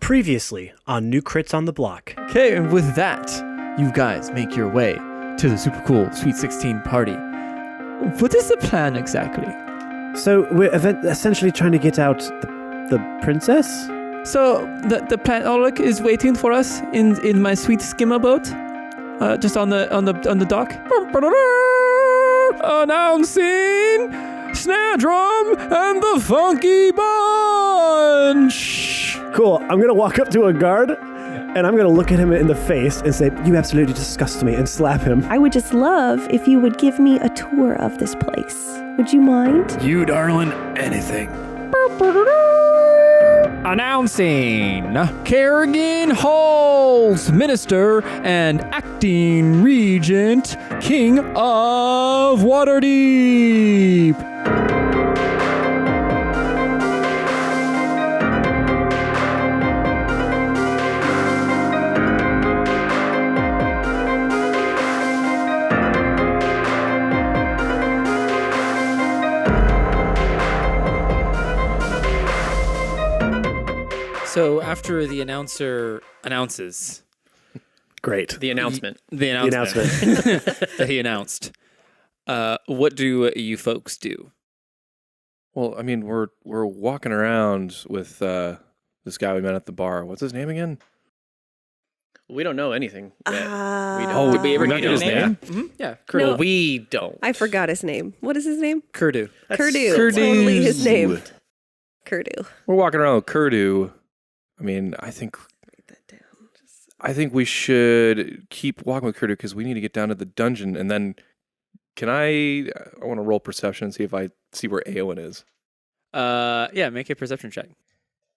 Previously on New Crits on the Block. Okay, and with that, you guys make your way to the super cool Sweet 16 party. What is the plan exactly? So we're essentially trying to get out the princess? So the plan, Ulrich is waiting for us in my sweet skimmer boat, just on the dock. Announcing Snare Drum and the Funky Bunch. Cool. I'm going to walk up to a guard and I'm going to look at him in the face and say, "You absolutely disgust me," and slap him. I would just love if you would give me a tour of this place. Would you mind? You, darling, anything. Announcing Kerrigan Halls, Minister and Acting Regent, King of Waterdeep. So after the announcer announces... Great. The announcement. The announcement. That he announced. What do you folks do? Well, I mean, we're walking around with this guy we met at the bar. What's his name again? We don't know anything yet. Oh, we don't. Did we ever not get his his name? name? Yeah, Well, we don't. I forgot his name. What is his name? Kurdu. Kurdu. Totally his name. Kurdu. We're walking around with Kurdu. I mean, I think we should keep walking with Kurdu because we need to get down to the dungeon. And then, I want to roll perception and see if I see where Aewyn is. Yeah, make a perception check.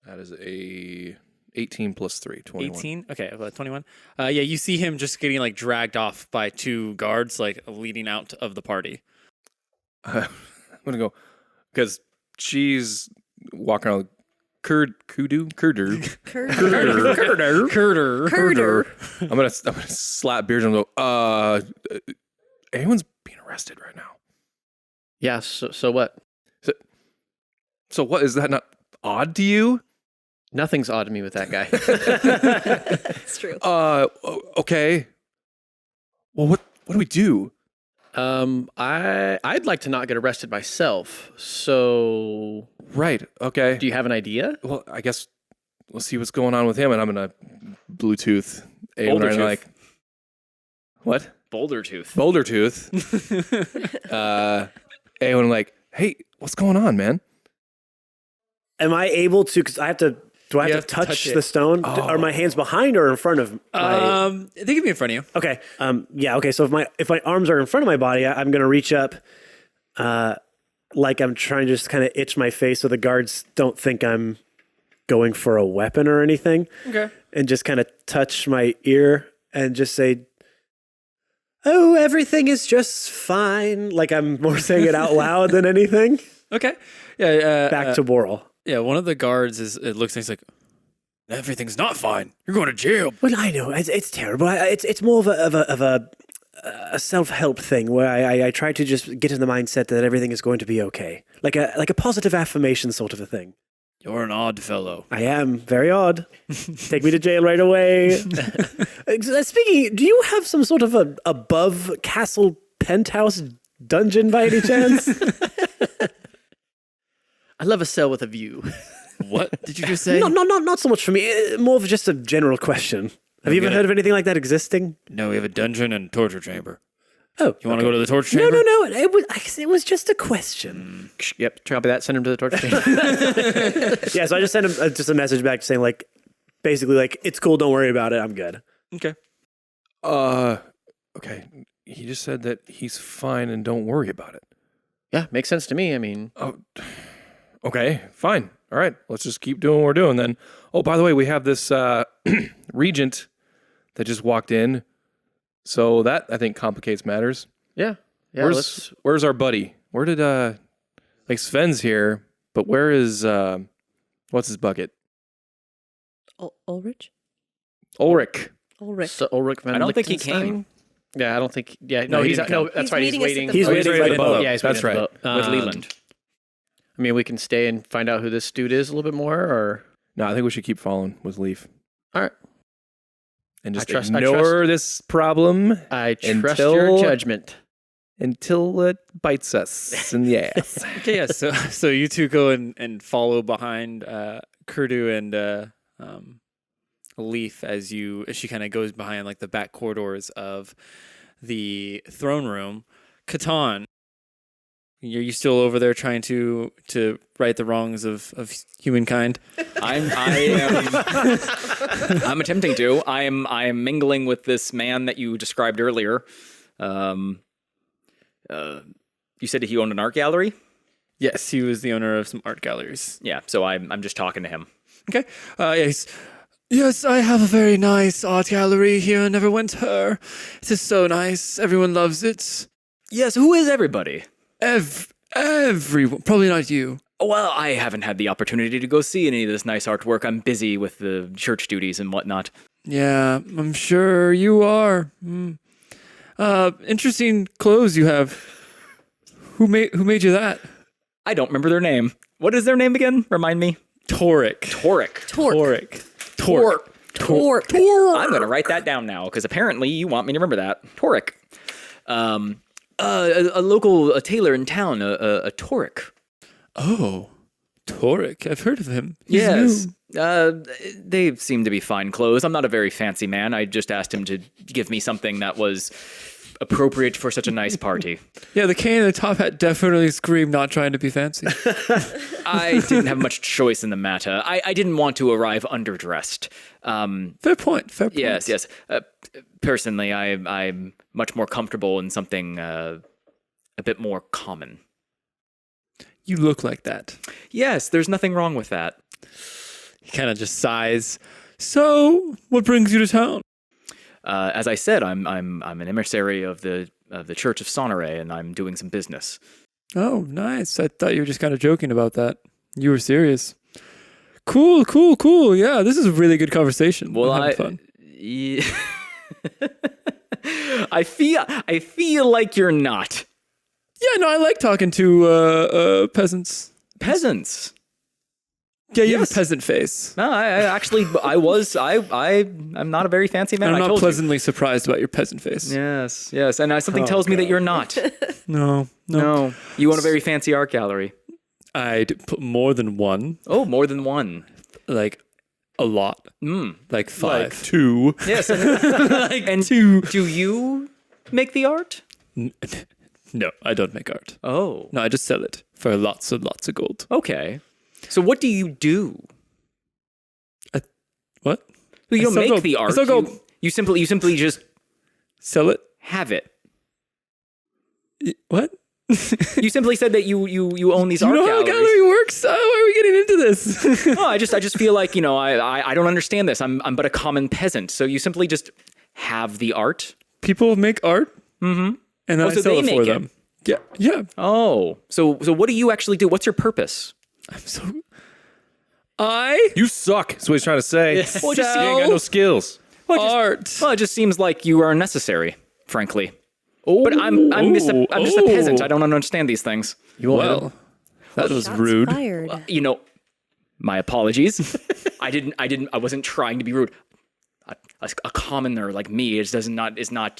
That is a 18 plus 3, 21. 18? Okay, 21. Yeah, you see him just getting like dragged off by two guards, like leading out of the party. I'm going to go, because she's walking around with Kurdu. I'm gonna slap Beards and go, Aewyn's being arrested right now. Yeah, so what? So what, is that not odd to you? Nothing's odd to me with that guy. It's true. Okay. Well, what do we do? I'd like to not get arrested myself. So, Right, okay. do you have an idea? Well, I guess we'll see what's going on with him, and I'm gonna Bluetooth Aewyn and like, what? Boulder tooth. Boulder Tooth. Aewyn like, hey, what's going on, man? Am I able to, because I have to, do I have to touch the stone? Oh. Are my hands behind or in front of my... They can be in front of you. Okay. Yeah, okay, so if my arms are in front of my body, I'm going to reach up like I'm trying to just kind of itch my face so the guards don't think I'm going for a weapon or anything. Okay. And just kind of touch my ear and just say, "Oh, everything is just fine." Like I'm more saying it out loud than anything. Okay. Yeah. Back to Boral. Yeah, one of the guards looks and he's like, "Everything's not fine. You're going to jail." Well, I know it's terrible. It's more of a self-help thing where I try to just get in the mindset that everything is going to be okay, like a positive affirmation sort of a thing. You're an odd fellow. I am very odd. Take me to jail right away. Speaking, do you have some sort of a above castle penthouse dungeon by any chance? I love a cell with a view. What did you just say? Not so much for me. More of just a general question. Have you ever heard of anything like that existing? No, we have a dungeon and torture chamber. Oh, You want to go to the torture chamber? No. It was just a question. Yep, copy that. Send him to the torture chamber. Yeah, so I just sent him just a message back saying like, basically like, it's cool. Don't worry about it. I'm good. Okay. Okay. He just said that he's fine and don't worry about it. Yeah, makes sense to me. I mean, Oh, okay, fine. All right, let's just keep doing what we're doing then. Oh, by the way, we have this regent that just walked in. So that, I think, complicates matters. yeah. Where's our buddy? Where did, like Sven's here, but where is, what's his bucket? Ulrich? Ulrich. So Ulrich Van I don't think he Lichtenstein? came. Yeah, I don't think. Yeah, No, no, he didn't come. that's He's right. He's meeting us at waiting. the He's boat. waiting right at at the boat. Yeah, he's That's waiting at the right. boat. With Leland. I mean, we can stay and find out who this dude is a little bit more, or No, I think we should keep following with Leaf. All right. And just I trust- ignore this problem I trust Until- your judgment. until it bites us in the ass. Okay, yeah. So you two go and follow behind Kurdu and Leaf as she kind of goes behind like the back corridors of the throne room. Katon, are you still over there trying to right the wrongs of humankind? I'm attempting to. I am mingling with this man that you described earlier. You said he owned an art gallery? Yes, he was the owner of some art galleries. Yeah, so I'm just talking to him. Okay. Yes, I have a very nice art gallery here in Neverwinter. It is so nice. Everyone loves it. Yes, who is everybody? Everyone. Probably not you. Well, I haven't had the opportunity to go see any of this nice artwork. I'm busy with the church duties and whatnot. Yeah, I'm sure you are. Interesting clothes you have. Who made you that? I don't remember their name. What is their name again? Remind me. Toric. Torque. Torque. I'm going to write that down now because apparently you want me to remember that. Toric. A local tailor in town, a Toric. Oh, Toric. I've heard of him. He's Yes. new. They seem to be fine clothes. I'm not a very fancy man. I just asked him to give me something that was appropriate for such a nice party. Yeah, the cane and the top hat definitely scream not trying to be fancy. I didn't have much choice in the matter. I didn't want to arrive underdressed. Fair point. Yes. Personally, I'm much more comfortable in something a bit more common. You look like that. Yes, there's nothing wrong with that. He kind of just sighs. So, what brings you to town? As I said, I'm an emissary of the Church of Sonore, and I'm doing some business. Oh, nice. I thought you were just kind of joking about that. You were serious. Cool. Yeah, this is a really good conversation. Well, I'm having fun. Yeah. I feel like you're not. Yeah, no, I like talking to peasants. Peasants. Yeah, you have Yes. a peasant face. No, I'm not a very fancy man. And I'm I not told pleasantly surprised about your peasant face. you. Yes, and something tells me that you're not. No. No, you own a very fancy art gallery. I'd put more than one. Oh, more than one. Like, a lot. Like 5. Like 2. Yes, and 2. do you make the art? No, I don't make art. Oh, No, I just sell it for lots and lots of gold. okay. So what do you do? What? You don't sell make gold. the I art. sell gold. You simply just Sell it? have it. What? You simply said that you own these You art know how a galleries. gallery works? Why are we getting into this? No, I just feel like, I don't understand this. I'm but a common peasant. So you simply just have the art. People make art, and then I so sell they it for make it. them. Yeah. Oh, so what do you actually do? What's your purpose? I'm so. You suck. That's what he's trying to say. Well, just You ain't got no skills. art. Well, it just seems like you are necessary, frankly. But I'm just a peasant. I don't understand these things. Well, that was Shots rude. Fired. My apologies. I wasn't trying to be rude. A commoner like me is not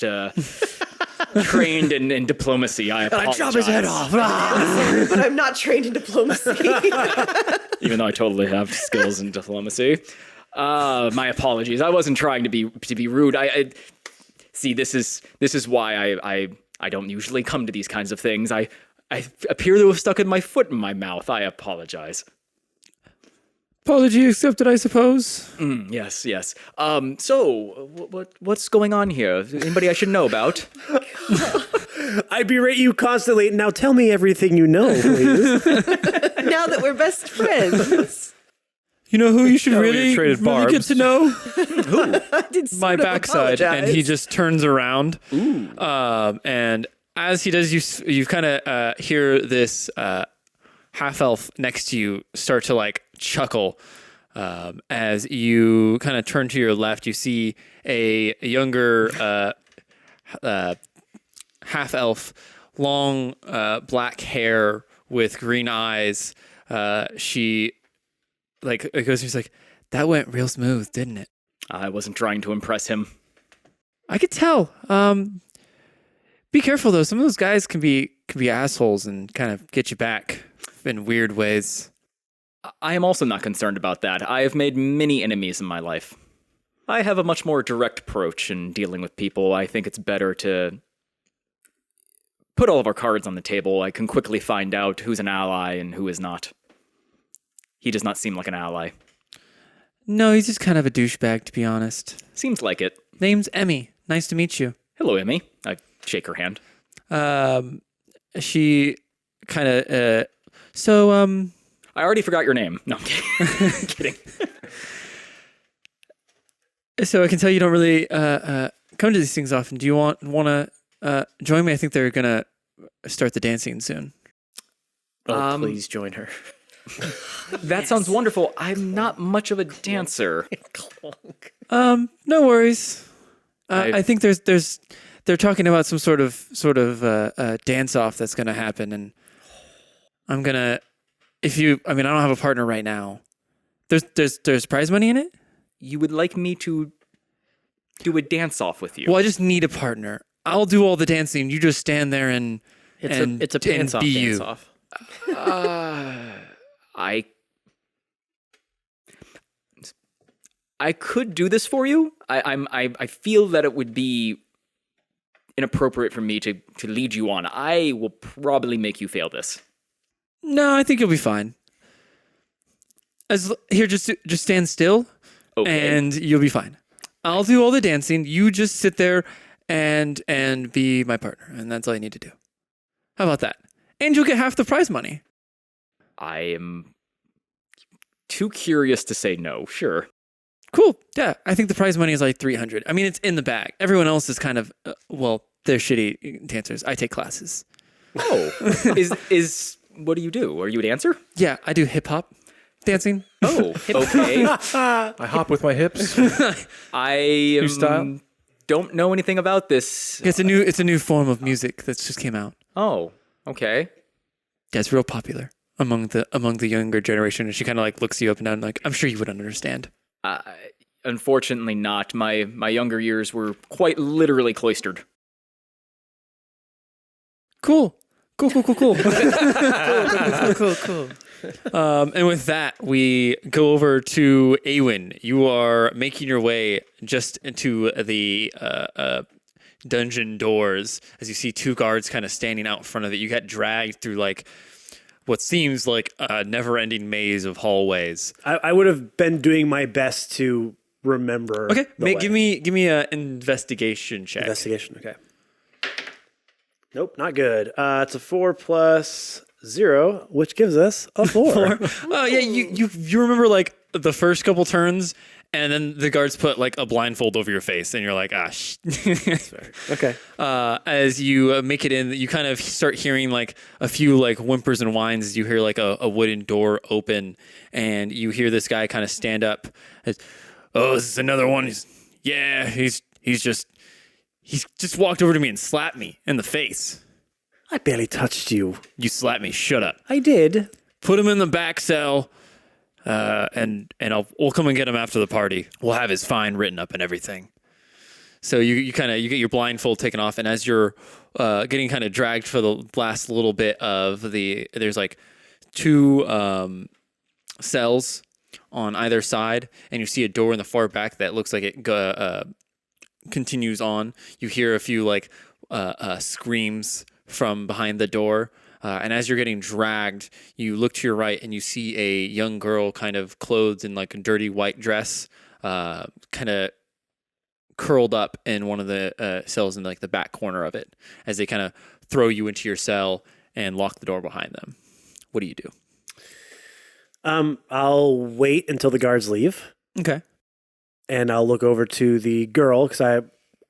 trained in diplomacy. I apologize. Chop his head off. But I'm not trained in diplomacy. Even though I totally have skills in diplomacy. My apologies. I wasn't trying to be rude. I see. This is why I don't usually come to these kinds of things. I appear to have stuck my foot in my mouth. I apologize. Apology accepted, I suppose. Yes. So what's going on here? Anybody I should know about? I berate you constantly. Now tell me everything you know, please. Now that we're best friends. You know who you should we really traded get barbs. to know? I did My sort of backside, and he apologize. just turns around. And as he does, you kind of hear this half elf next to you start to like chuckle. As you kind of turn to your left, you see a younger half elf, long black hair with green eyes. She like it goes. She's like, That went real smooth, didn't it? I wasn't trying to impress him. I could tell. Be careful though. Some of those guys can be assholes and kind of get you back in weird ways. I am also not concerned about that. I have made many enemies in my life. I have a much more direct approach in dealing with people. I think it's better to put all of our cards on the table. I can quickly find out who's an ally and who is not. He does not seem like an ally. No, he's just kind of a douchebag, to be honest. Seems like it. Name's Emmy. Nice to meet you. Hello, Emmy. I shake her hand. She kind of, I already forgot your name. No, I'm kidding. So I can tell you don't really come to these things often. Do you want to join me? I think they're gonna start the dancing soon. Oh, please join her. That sounds wonderful. I'm not much of a dancer. No worries. I think they're talking about some sort of dance off that's gonna happen, and I'm gonna. I don't have a partner right now. There's prize money in it. You would like me to do a dance off with you? Well, I just need a partner. I'll do all the dancing. You just stand there and It's a pants off be dance you. off. I could do this for you. I feel that it would be inappropriate for me to lead you on. I will probably make you fail this. No, I think you'll be fine. Just stand still, Okay. and you'll be fine. I'll do all the dancing. You just sit there and be my partner, and that's all you need to do. How about that? And you'll get half the prize money. I am too curious to say no. Sure. Cool. Yeah, I think the prize money is like 300. I mean, it's in the bag. Everyone else is kind of they're shitty dancers. I take classes. Oh, is what do you do? Are you a dancer? Yeah, I do hip hop dancing. Oh, okay. I hop with my hips. I style? don't know anything about this. It's a new form of music that's just came out. Oh, okay. Yeah, it's real popular among the younger generation. And she kind of like looks you up and down, like, I'm sure you would understand. Unfortunately, not. My younger years were quite literally cloistered. Cool. Cool. Cool. And with that, we go over to Aewyn. You are making your way just into the dungeon doors as you see two guards kind of standing out in front of it. You get dragged through like what seems like a never-ending maze of hallways. I would have been doing my best to remember. Okay, the way. give me an investigation check. Investigation. Okay. Nope, not good. It's a 4 plus 0, which gives us a 4. Oh yeah, you remember like the first couple turns, and then the guards put like a blindfold over your face, and you're like, Okay. As you make it in, you kind of start hearing like a few like whimpers and whines as you hear like a wooden door open, and you hear this guy kind of stand up. Oh, this is another one. He's just walked over to me and slapped me in the face. I barely touched you. You slapped me. Shut up. I did. Put him in the back cell, and we'll come and get him after the party. We'll have his fine written up and everything. So you get your blindfold taken off, and as you're getting kind of dragged for the last little bit of there's like two cells on either side, and you see a door in the far back that looks like it continues on. You hear a few like screams from behind the door, and as you're getting dragged, you look to your right and you see a young girl kind of clothed in like a dirty white dress, kind of curled up in one of the cells in like the back corner of it, as they kind of throw you into your cell and lock the door behind them. What do you do? I'll wait until the guards leave. Okay. And I'll look over to the girl, because I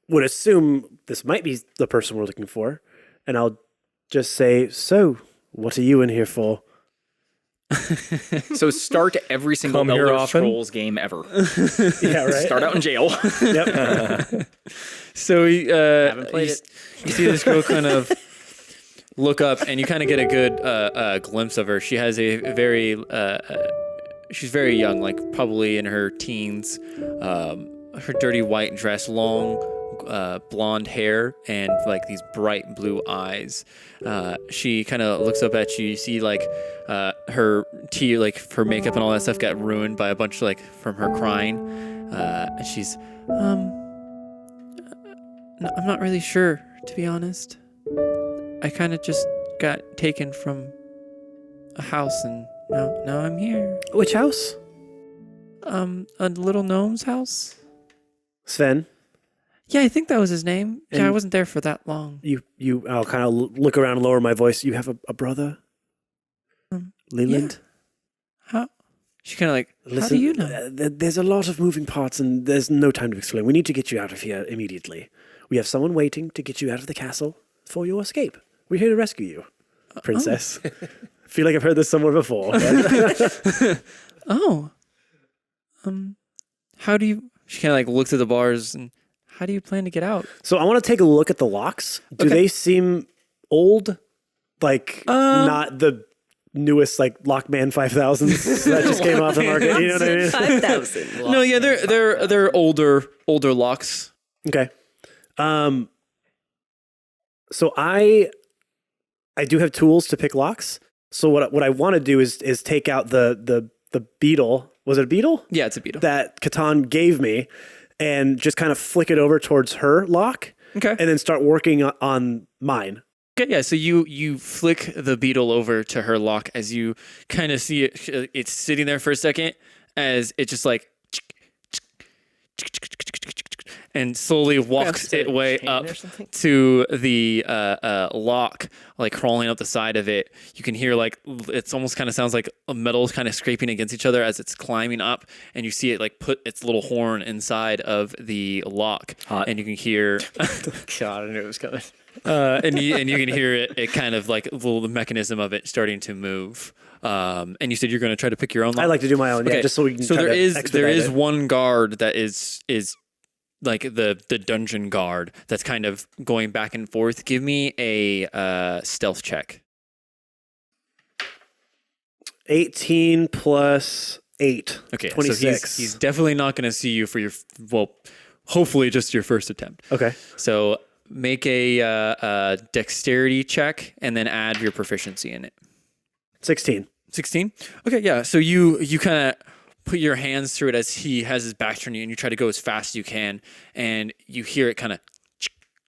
would assume this might be the person we're looking for. And I'll just say, so, what are you in here for? So start every single Come here Elder often? Scrolls game ever. Yeah, right? Start out in jail. Yep. So Haven't played it. You see this girl kind of look up, and you kind of get a good glimpse of her. She has a very she's very young, like probably in her teens. Her dirty white dress, long blonde hair, and like these bright blue eyes. She kind of looks up at you. You see like her her makeup and all that stuff got ruined by a bunch like from her crying. And she's no, I'm not really sure, to be honest. I kind of just got taken from a house, and now I'm here. Which house? A little gnome's house. Sven. Yeah, I think that was his name. And Yeah, I wasn't there for that long. I'll kind of look around and lower my voice. You have a brother? Leland? How? She kind of like, Listen, how do you know? There's a lot of moving parts, and there's no time to explain. We need to get you out of here immediately. We have someone waiting to get you out of the castle for your escape. We're here to rescue you, princess. I feel like I've heard this somewhere before. Oh. How do you... She kind of like looks at the bars, and how do you plan to get out? So I want to take a look at the locks. Do they seem old? Like, not the newest, like, Lockman 5000s that just came off the market? You know what I mean? 5,000. No, yeah, they're older locks. Okay. So I do have tools to pick locks. So what I want to do is take out the beetle. Was it a beetle? Yeah, it's a beetle. That Katon gave me, and just kind of flick it over towards her lock. Okay. And then start working on mine. Okay, yeah, so you flick the beetle over to her lock as you kind of see it's sitting there for a second as it just like and slowly walks its way up to the lock, like crawling up the side of it. You can hear like it's almost kind of sounds like a metal kind of scraping against each other as it's climbing up, and you see it like put its little horn inside of the lock. Hot. And you can hear God, I knew it was coming. and you can hear it kind of like the mechanism of it starting to move. And you said you're going to try to pick your own lock? I like to do my own, Okay. just so we can. So try there to is expedite it. one guard that is like the dungeon guard that's kind of going back and forth. Give me a stealth check. 18 plus 8. Okay, 26. so he's definitely not going to see you for your hopefully just your first attempt. Okay. So make a dexterity check and then add your proficiency in it. 16. 16? Okay, yeah. So you kind of put your hands through it as he has his back turned to you, and you try to go as fast as you can, and you hear it kind of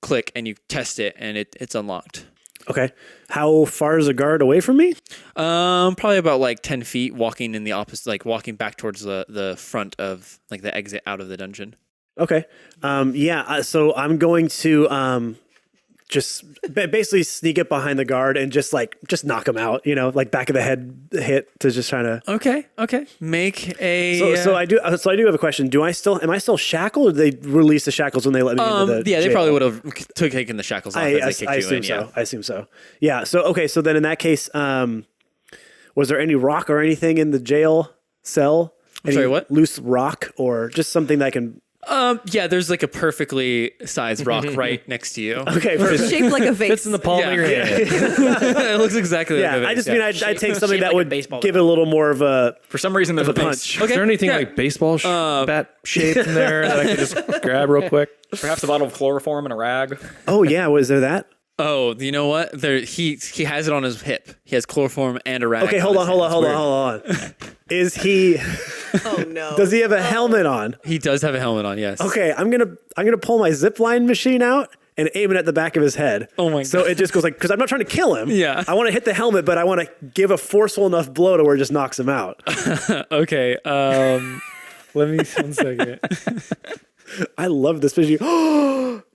click, and you test it, and it's unlocked. Okay. How far is the guard away from me? Probably about like 10 feet, walking in the opposite, like walking back towards the front of like the exit out of the dungeon. Okay. So I'm going to just basically sneak up behind the guard and just knock him out, like back of the head hit to just trying to. Okay. Make a. So I do have a question. Am I still shackled, or did they release the shackles when they let me into the yeah, they jail? probably would have taken the shackles off as they kicked you in. Yeah. I assume so. Yeah. So, okay. So then in that case, was there any rock or anything in the jail cell? I'm sorry, what? Loose rock or just something that I can. Yeah, there's like a perfectly sized rock right next to you. Okay. Shaped like a vase. Fits in the palm of your hand. It looks exactly like a I vase, just mean I'd take something shaped that like a would baseball give it a little more of a. For some reason, there's a punch. punch. Is there anything like baseball bat shaped in there that I could just grab real quick? Perhaps a bottle of chloroform and a rag. Oh yeah, was there that? Oh, you know what? He has it on his hip. He has chloroform and a rag. Okay, hold on. Is he? Oh no. Does he have a helmet on? He does have a helmet on. Yes. Okay, I'm gonna pull my zipline machine out and aim it at the back of his head. Oh my So it just goes like, because I'm not trying to kill him. Yeah. I want to hit the helmet, but I want to give a forceful enough blow to where it just knocks him out. Okay. Let me 1 second. I love this vision.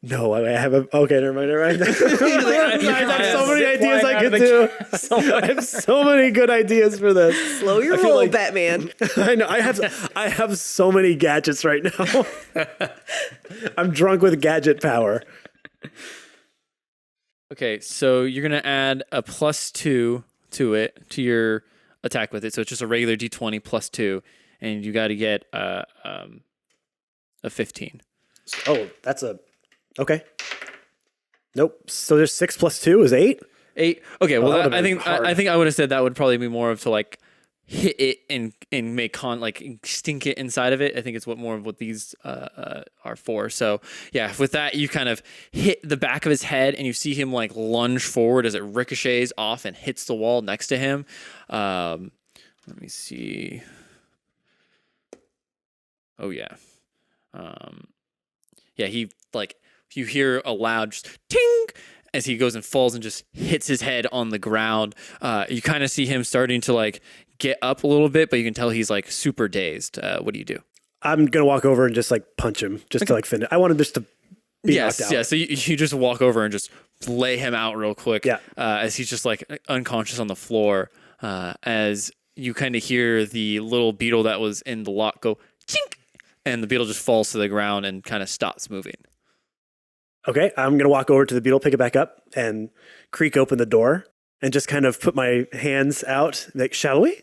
No, I have a. Okay, never mind. I have so many ideas I could do. I have so many good ideas for this. Slow your feel roll, like- Batman. I know. I have so many gadgets right now. I'm drunk with gadget power. Okay, so you're gonna add a +2 to your attack with it. So it's just a regular D20 +2, and you got to get a 15. Oh, that's a. Okay. Nope. So there's 6 plus 2 is 8. 8. Okay, well that would've I been think hard. I think I would have said that would probably be more of to like hit it and make stink it inside of it. I think it's more of what these are for. So yeah, with that you kind of hit the back of his head and you see him like lunge forward as it ricochets off and hits the wall next to him. Let me see. Oh yeah. Yeah, he like you hear a loud just ting as he goes and falls and just hits his head on the ground. You kind of see him starting to like get up a little bit, but you can tell he's like super dazed. What do you do? I'm gonna walk over and just like punch him just to like finish. I wanted just to be knocked out. Yeah. So you just walk over and just lay him out real quick. Yeah. As he's just like unconscious on the floor. As you kind of hear the little beetle that was in the lock go chink, and the beetle just falls to the ground and kind of stops moving. Okay, I'm gonna walk over to the beetle, pick it back up, and creak open the door, and just kind of put my hands out. Like, shall we?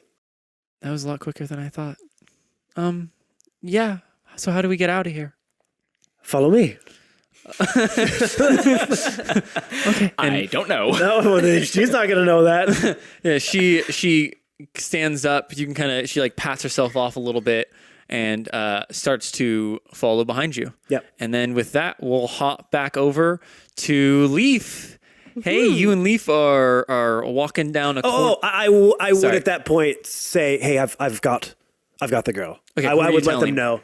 That was a lot quicker than I thought. Yeah. So how do we get out of here? Follow me. Okay. I don't know. No, she's not gonna know that. Yeah, she stands up. You can kind of she like pats herself off a little bit and starts to follow behind you. Yep. And then with that, we'll hop back over to Leaf. Hey, you and Leaf are walking down a. I would Sorry. at that point say, hey, I've got the girl. Okay, I who are you would let them telling? know.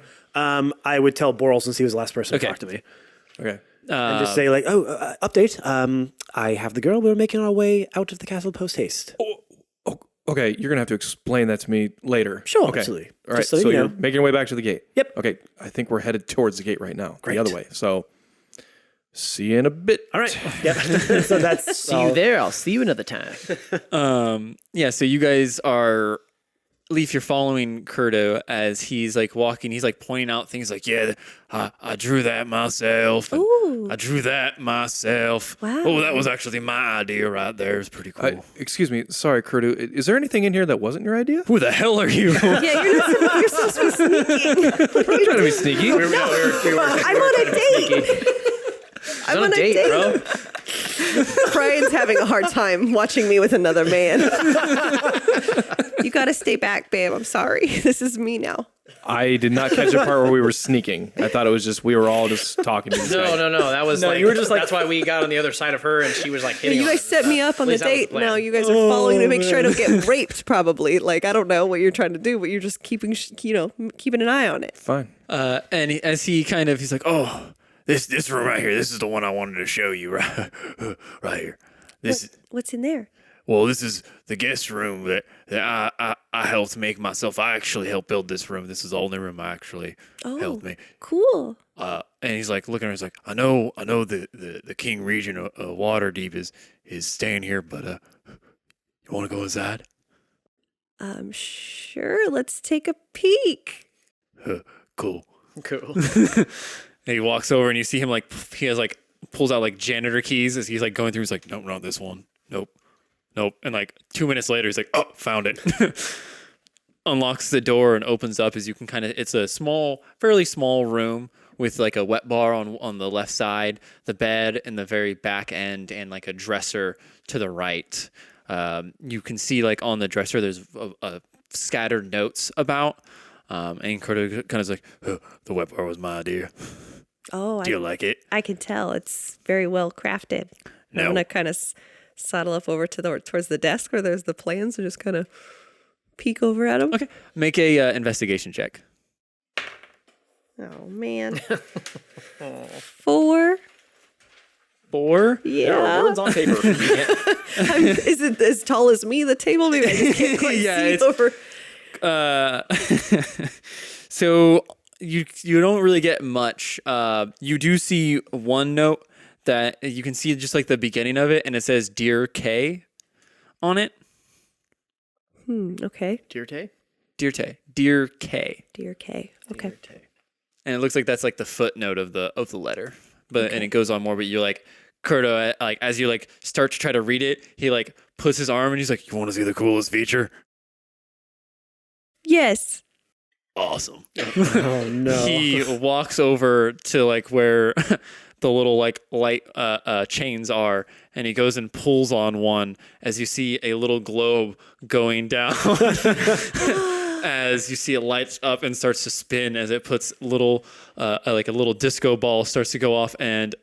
I would tell Boral since he was the last person Okay. to talk to me. Okay. And just say like, update. I have the girl. We're making our way out of the castle post haste. Okay, you're gonna have to explain that to me later. Sure, okay. absolutely. All right, Just so so you you're know. making your way back to the gate. Yep. Okay, I think we're headed towards the gate right now. Great. The other way. So, see you in a bit. All right. Yep. So that's See you there. I'll see you another time. Yeah. So you guys are. Leaf, you're following Kurdo as he's like walking. He's like pointing out things like, yeah, I drew that myself. And Ooh. I drew that myself. Wow. Oh, that was actually my idea right there. It's pretty cool. Excuse me. Sorry, Kurdu. Is there anything in here that wasn't your idea? Who the hell are you? Yeah, you're supposed to be sneaking. I'm trying to be sneaky. I'm on a date. I'm on a date, bro. Brian's having a hard time watching me with another man. You gotta stay back, babe. I'm sorry. This is me now. I did not catch the part where we were sneaking. I thought it was just we were all just talking to each other. No. That was No, like, you were just like- that's why we got on the other side of her and she was like hitting You on guys us set and me stuff. up on At the least that was date. plan. Now you guys are following to make sure I don't get raped. Probably. Like I don't know what you're trying to do, but you're just keeping an eye on it. Fine. And as he's like, oh, this room right here, this is the one I wanted to show you right here. What's in there? Well, this is the guest room that I helped make myself. I actually helped build this room. This is the only room I actually helped make. Cool. And he's like looking at her. He's like, I know the King Region of Waterdeep is staying here, but you want to go inside? Sure. Let's take a peek. Cool. Cool. And he walks over, and you see him like he has like pulls out like janitor keys as he's like going through. He's like, nope, not this one. Nope. And like 2 minutes later, he's like, oh, found it. Unlocks the door and opens up as you can it's a fairly small room with like a wet bar on the left side, the bed in the very back end, and like a dresser to the right. You can see like on the dresser, there's a scattered notes about. And Curtis kind of like, the wet bar was my idea. Oh, Do you like it? I can tell. It's very well crafted. No. I'm gonna kind of sidle up over towards the desk where there's the plans and just kind of peek over at them. Okay. Make a investigation check. Oh man. 4. 4? There are Yeah. words on paper. Is it as tall as me? The table? Maybe I just can't quite Yeah, see it's- over. So you don't really get much. You do see one note that you can see just like the beginning of it, and it says "Dear K" on it. Okay. Dear Tay? Dear Tay, Dear K, Dear K. Okay. and it looks like that's like the footnote of the letter. But and it goes on more. But you're like Kurto, like as you like start to try to read it, he like puts his arm and he's like, "You want to see the coolest feature?" Yes. Awesome. Oh no. He walks over to like where the little like light chains are, and he goes and pulls on one as you see a little globe going down. As you see it lights up and starts to spin as it puts little like a little disco ball starts to go off, and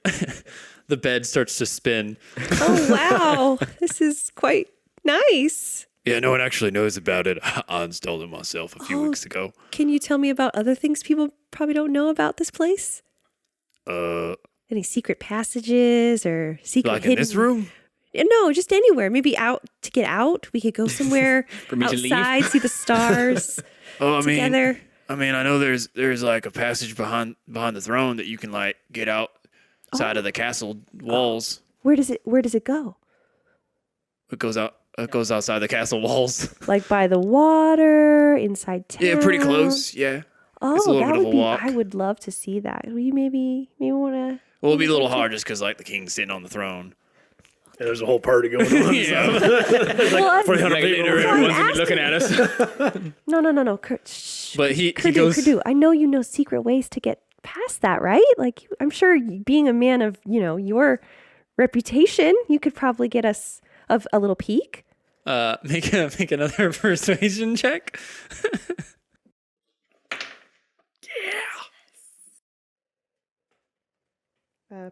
the bed starts to spin. Oh wow, this is quite nice. Yeah, no one actually knows about it. I installed it myself a few weeks ago. Can you tell me about other things people probably don't know about this place? Any secret passages or secret Like hidden... in this room? No, just anywhere. Maybe out to get out. We could go somewhere For me to leave? outside, see the stars Oh, together. I mean, I know there's like a passage behind the throne that you can like get outside of the castle walls. Where does it go? It goes out. It goes outside the castle walls. Like by the water, inside town? Yeah, pretty close. Yeah. Oh, It's a little that bit of would a be. walk. I would love to see that. Will you maybe want to? Well, it'll be a little hard just because like the king's sitting on the throne. There's a whole party going on. Yeah. Well, 300 people. Everyone's gonna be looking at us. no. Shh. But he Kurdu, goes. Kurdu, I know you know secret ways to get past that, right? Like, I'm sure being a man of, your reputation, you could probably get us a little peek. Make another persuasion check.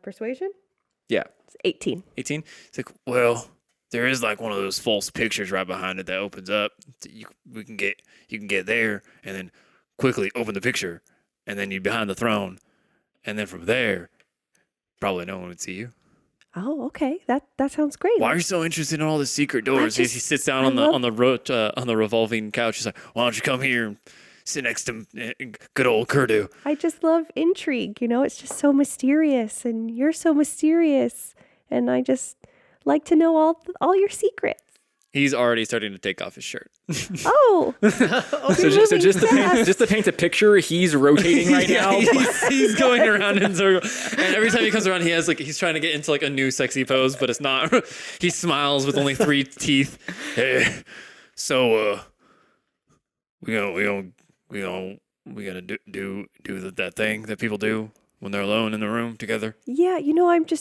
Persuasion? Yeah. It's 18. 18. It's like, well, there is like one of those false pictures right behind it that opens up. You can get there and then quickly open the picture, and then you're behind the throne, and then from there, probably no one would see you. Oh, okay. That sounds great. Why are you so interested in all the secret doors? He sits down on the revolving couch. He's like, why don't you come here and sit next to good old Kurdu? I just love intrigue. It's just so mysterious, and you're so mysterious, and I just like to know all your secrets. He's already starting to take off his shirt. Oh, So just to paint a picture, he's rotating right now. He's going around in circles, and every time he comes around, he's trying to get into like a new sexy pose, but it's not. He smiles with only 3 teeth. Hey, so we gonna do that thing that people do when they're alone in the room together. yeah.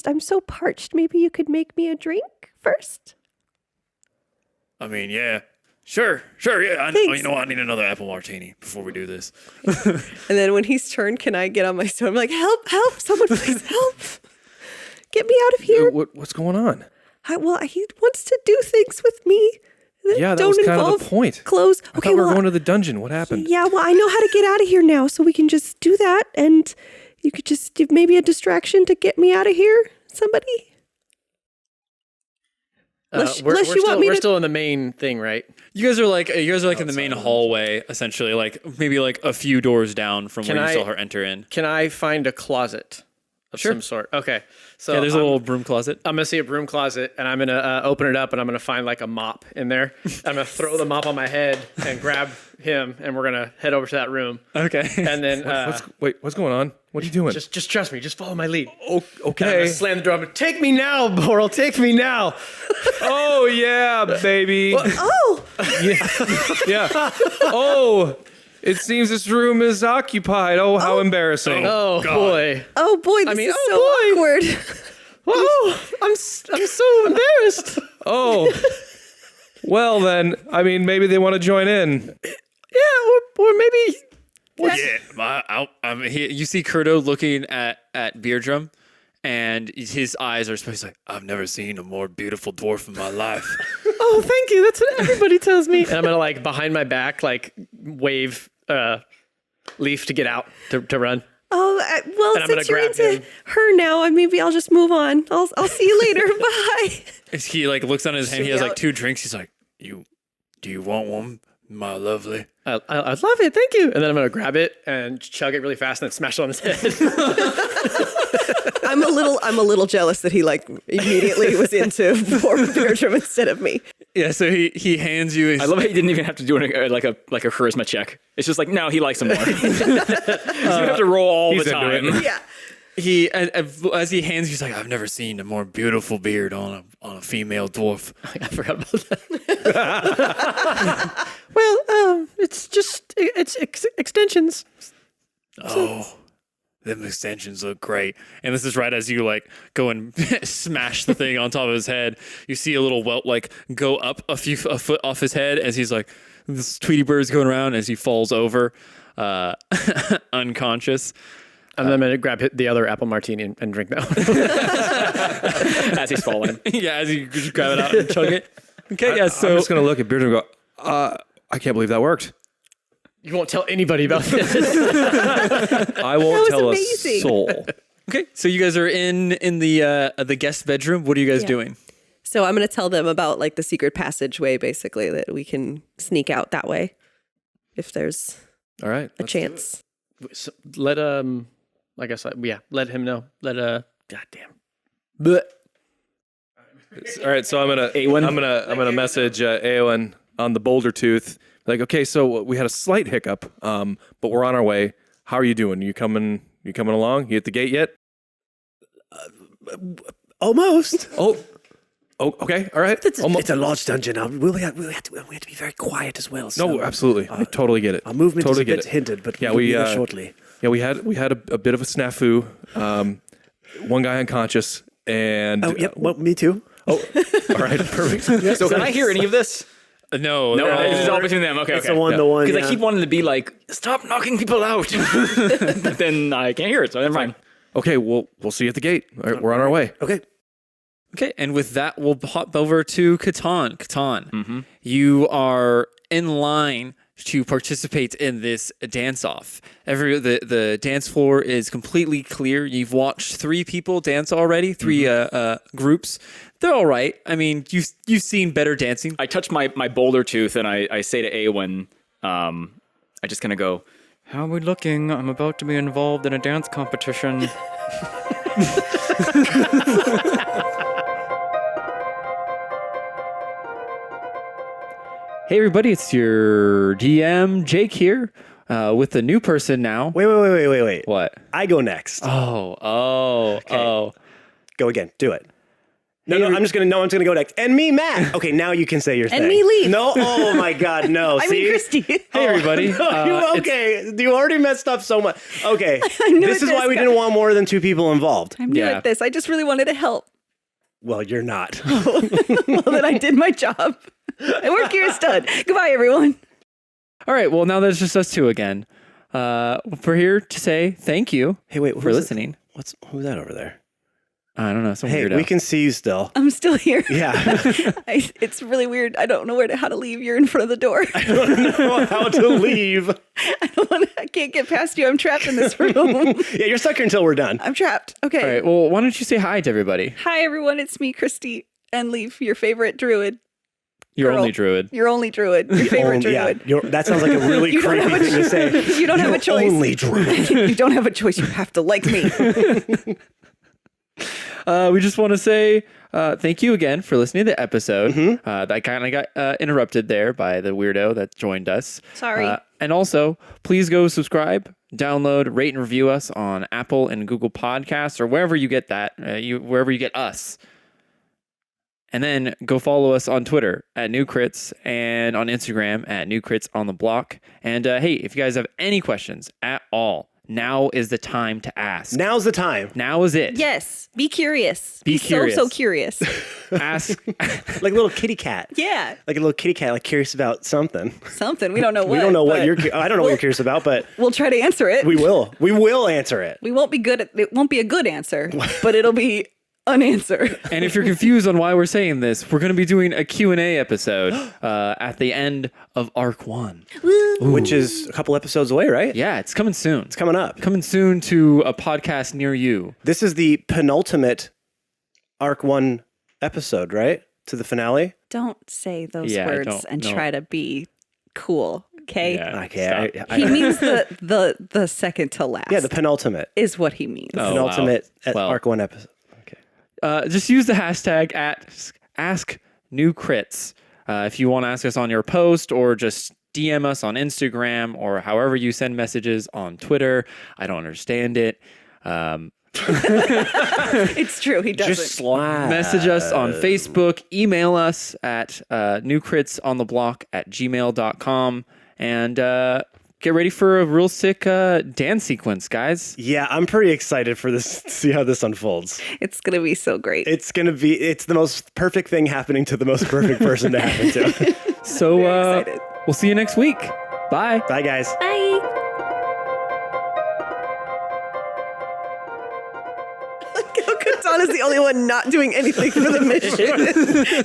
I'm so parched. Maybe you could make me a drink first. I mean, yeah. Sure, yeah. Thanks. I need another apple martini before we do this. And then when he's turned, can I get on my stone? I'm like, help, someone please help. Get me out of here. What's going on? He wants to do things with me. Yeah, that don't was kind of involve the point. Clothes. I thought we were going to the dungeon. What happened? Yeah, well, I know how to get out of here now, so we can just do that, and you could just give maybe a distraction to get me out of here. Somebody. We're still in the main thing, right? You guys are like in the main hallway, essentially, like maybe like a few doors down from where you saw her enter in. Can I find a closet of some sort? Okay. So Yeah, there's a little broom closet. I'm going to see a broom closet, and I'm going to open it up, and I'm going to find like a mop in there. I'm going to throw the mop on my head and grab him, and we're going to head over to that room. Okay. And then What's going on? What are you doing? just trust me. Just follow my lead. Okay. I'm gonna slam the door. I'm gonna, take me now, Boral. Take me now. Oh yeah, baby. Oh, Yeah. Oh, it seems this room is occupied. Oh, how embarrassing. Oh boy. this is so boy. awkward. Whoa. I'm so embarrassed. Oh. Well then, I mean, maybe they want to join in. Yeah, or maybe. You see Kurdo looking at Beardrum, and his eyes are supposed to like, I've never seen a more beautiful dwarf in my life. Oh, thank you. That's what everybody tells me. And I'm gonna like behind my back, like wave Leaf to get out to run. Oh, well, And I'm gonna since you're grab into him. her now, maybe I'll just move on. I'll see you later. Bye. As he like looks on his hand, he has like out. 2 drinks. He's like, do you want one, my lovely? I'd love it. Thank you. And then I'm gonna grab it and chug it really fast and then smash it on his head. I'm a little jealous that he like immediately was into Beardrum instead of me. Yeah, so he hands you. I love how he didn't even have to do like a charisma check. It's just like, no, he likes him more. He's gonna have to roll all the time. Yeah. He as he hands you, he's like, I've never seen a more beautiful beard on a female dwarf. I forgot about that. Well, it's just extensions. Oh, them extensions look great. And this is right as you like go and smash the thing on top of his head. You see a little welt like go up a foot off his head as he's like, this Tweety Bird's going around as he falls over, unconscious. And then I'm going to grab the other apple martini and drink that one. As he's falling. Yeah, as you just grab it out and chug it. Okay, yeah, so I'm just going to look at Beard and go, I can't believe that worked. You won't tell anybody about this. I won't tell amazing. a soul. okay, so you guys are in the guest bedroom. What are you guys doing? So I'm going to tell them about like the secret passageway, basically, that we can sneak out that way if there's All right. a chance. So let I guess let him know. Goddamn. Blech. All right, so Aewyn? I'm gonna message Aewyn on the Boulder Tooth. Like, okay, so we had a slight hiccup, but we're on our way. How are you doing? You coming along? You at the gate yet? Almost. Oh, okay, all right. It's a large dungeon. We have to be very quiet as well. So, No, absolutely. I totally get it. Our movement totally is a bit hindered, but Yeah, we'll we, be there shortly. Yeah, we had a bit of a snafu. One guy unconscious, and Oh, yep. Well, me too. all right, perfect. So can I hear any of this? No, No, this is all between them. Okay, It's okay. a one-to-one. Because I keep wanting to be like, stop knocking people out. But then I can't hear it, so never mind. Okay, we'll see you at the gate. All right, we're on our way. Okay. Okay, and with that, we'll hop over to Katon. Katon, you are in line to participate in this dance-off. The dance floor is completely clear. You've watched 3 people dance already, 3 groups. They're all right. I mean, you've seen better dancing. I touch my boulder tooth and I say to Aewyn, I just kind of go, how are we looking? I'm about to be involved in a dance competition. Hey everybody, it's your DM Jake here with a new person now. Wait. What? I go next. Oh. Go again. Do it. No, I'm just gonna go next. And me, Matt. Okay, now you can say your thing. And me, Leaf. No, oh my God, no. I See? mean, Christy. Hey everybody. You already messed up so much. Okay, knew this it is why this we guy- didn't want more than 2 people involved. I'm new Yeah. at this. I just really wanted to help. Well, you're not. Well, then I did my job. My work here is done. Goodbye, everyone. All right, well now there's just us 2 again. We're here to say thank you Hey, wait. for listening. Who's that over there? I don't know, some Hey, weirdo. we can see you still. I'm still here. Yeah. It's really weird. I don't know how to leave. You're in front of the door. I don't know how to leave. I can't get past you. I'm trapped in this room. Yeah, you're stuck here until we're done. I'm trapped. Okay. All right, well why don't you say hi to everybody? Hi, everyone. It's me, Christy, and Leaf, your favorite druid. Your Girl. only druid. Your only druid. Your favorite Yeah, druid. that sounds like a really You don't creepy have a thing to say. You don't have a choice. Only druid. You don't have a choice. You have to like me. We just want to say thank you again for listening to the episode. That kind of got interrupted there by the weirdo that joined us. Sorry. And also, please go subscribe, download, rate, and review us on Apple and Google Podcasts or wherever you get that, wherever you get us. And then go follow us on Twitter at New Crits and on Instagram at New Crits on the Block. And hey, if you guys have any questions at all, now is the time to ask. Now's the time. Now is it. Yes. Be curious. Be curious. so curious. Ask. Like a little kitty cat. Yeah. Like a little kitty cat, like curious about something. Something. We don't know what. We don't know what but you're. I don't know what you're curious about, but We'll try to answer it. we will. We will answer it. We won't be good at it. Won't be a good answer, but it'll be an answer. And if you're confused on why we're saying this, we're going to be doing a Q&A episode at the end of Arc 1. Which is a couple episodes away, right? Yeah, it's coming soon. It's coming up. Coming soon to a podcast near you. This is the penultimate Arc 1 episode, right? To the finale. Don't say those Yeah, words don't- and no. try to be cool. Okay. Yeah, Okay. stop. He means the second to last. Yeah, the penultimate. is what he means. Oh, Penultimate wow. Well. Arc 1 episode. Okay. Just use the hashtag at AskNewCrits if you want to ask us on your post or just DM us on Instagram or however you send messages on Twitter. I don't understand it. It's true. He doesn't. Just slide. Message us on Facebook. Email us at newcritsontheblock@gmail.com. And get ready for a real sick dance sequence, guys. Yeah, I'm pretty excited for this. See how this unfolds. It's going to be so great. It's the most perfect thing happening to the most perfect person to happen to. So we'll see you next week. Bye. Bye, guys. Bye. Katon is the only one not doing anything for the mission.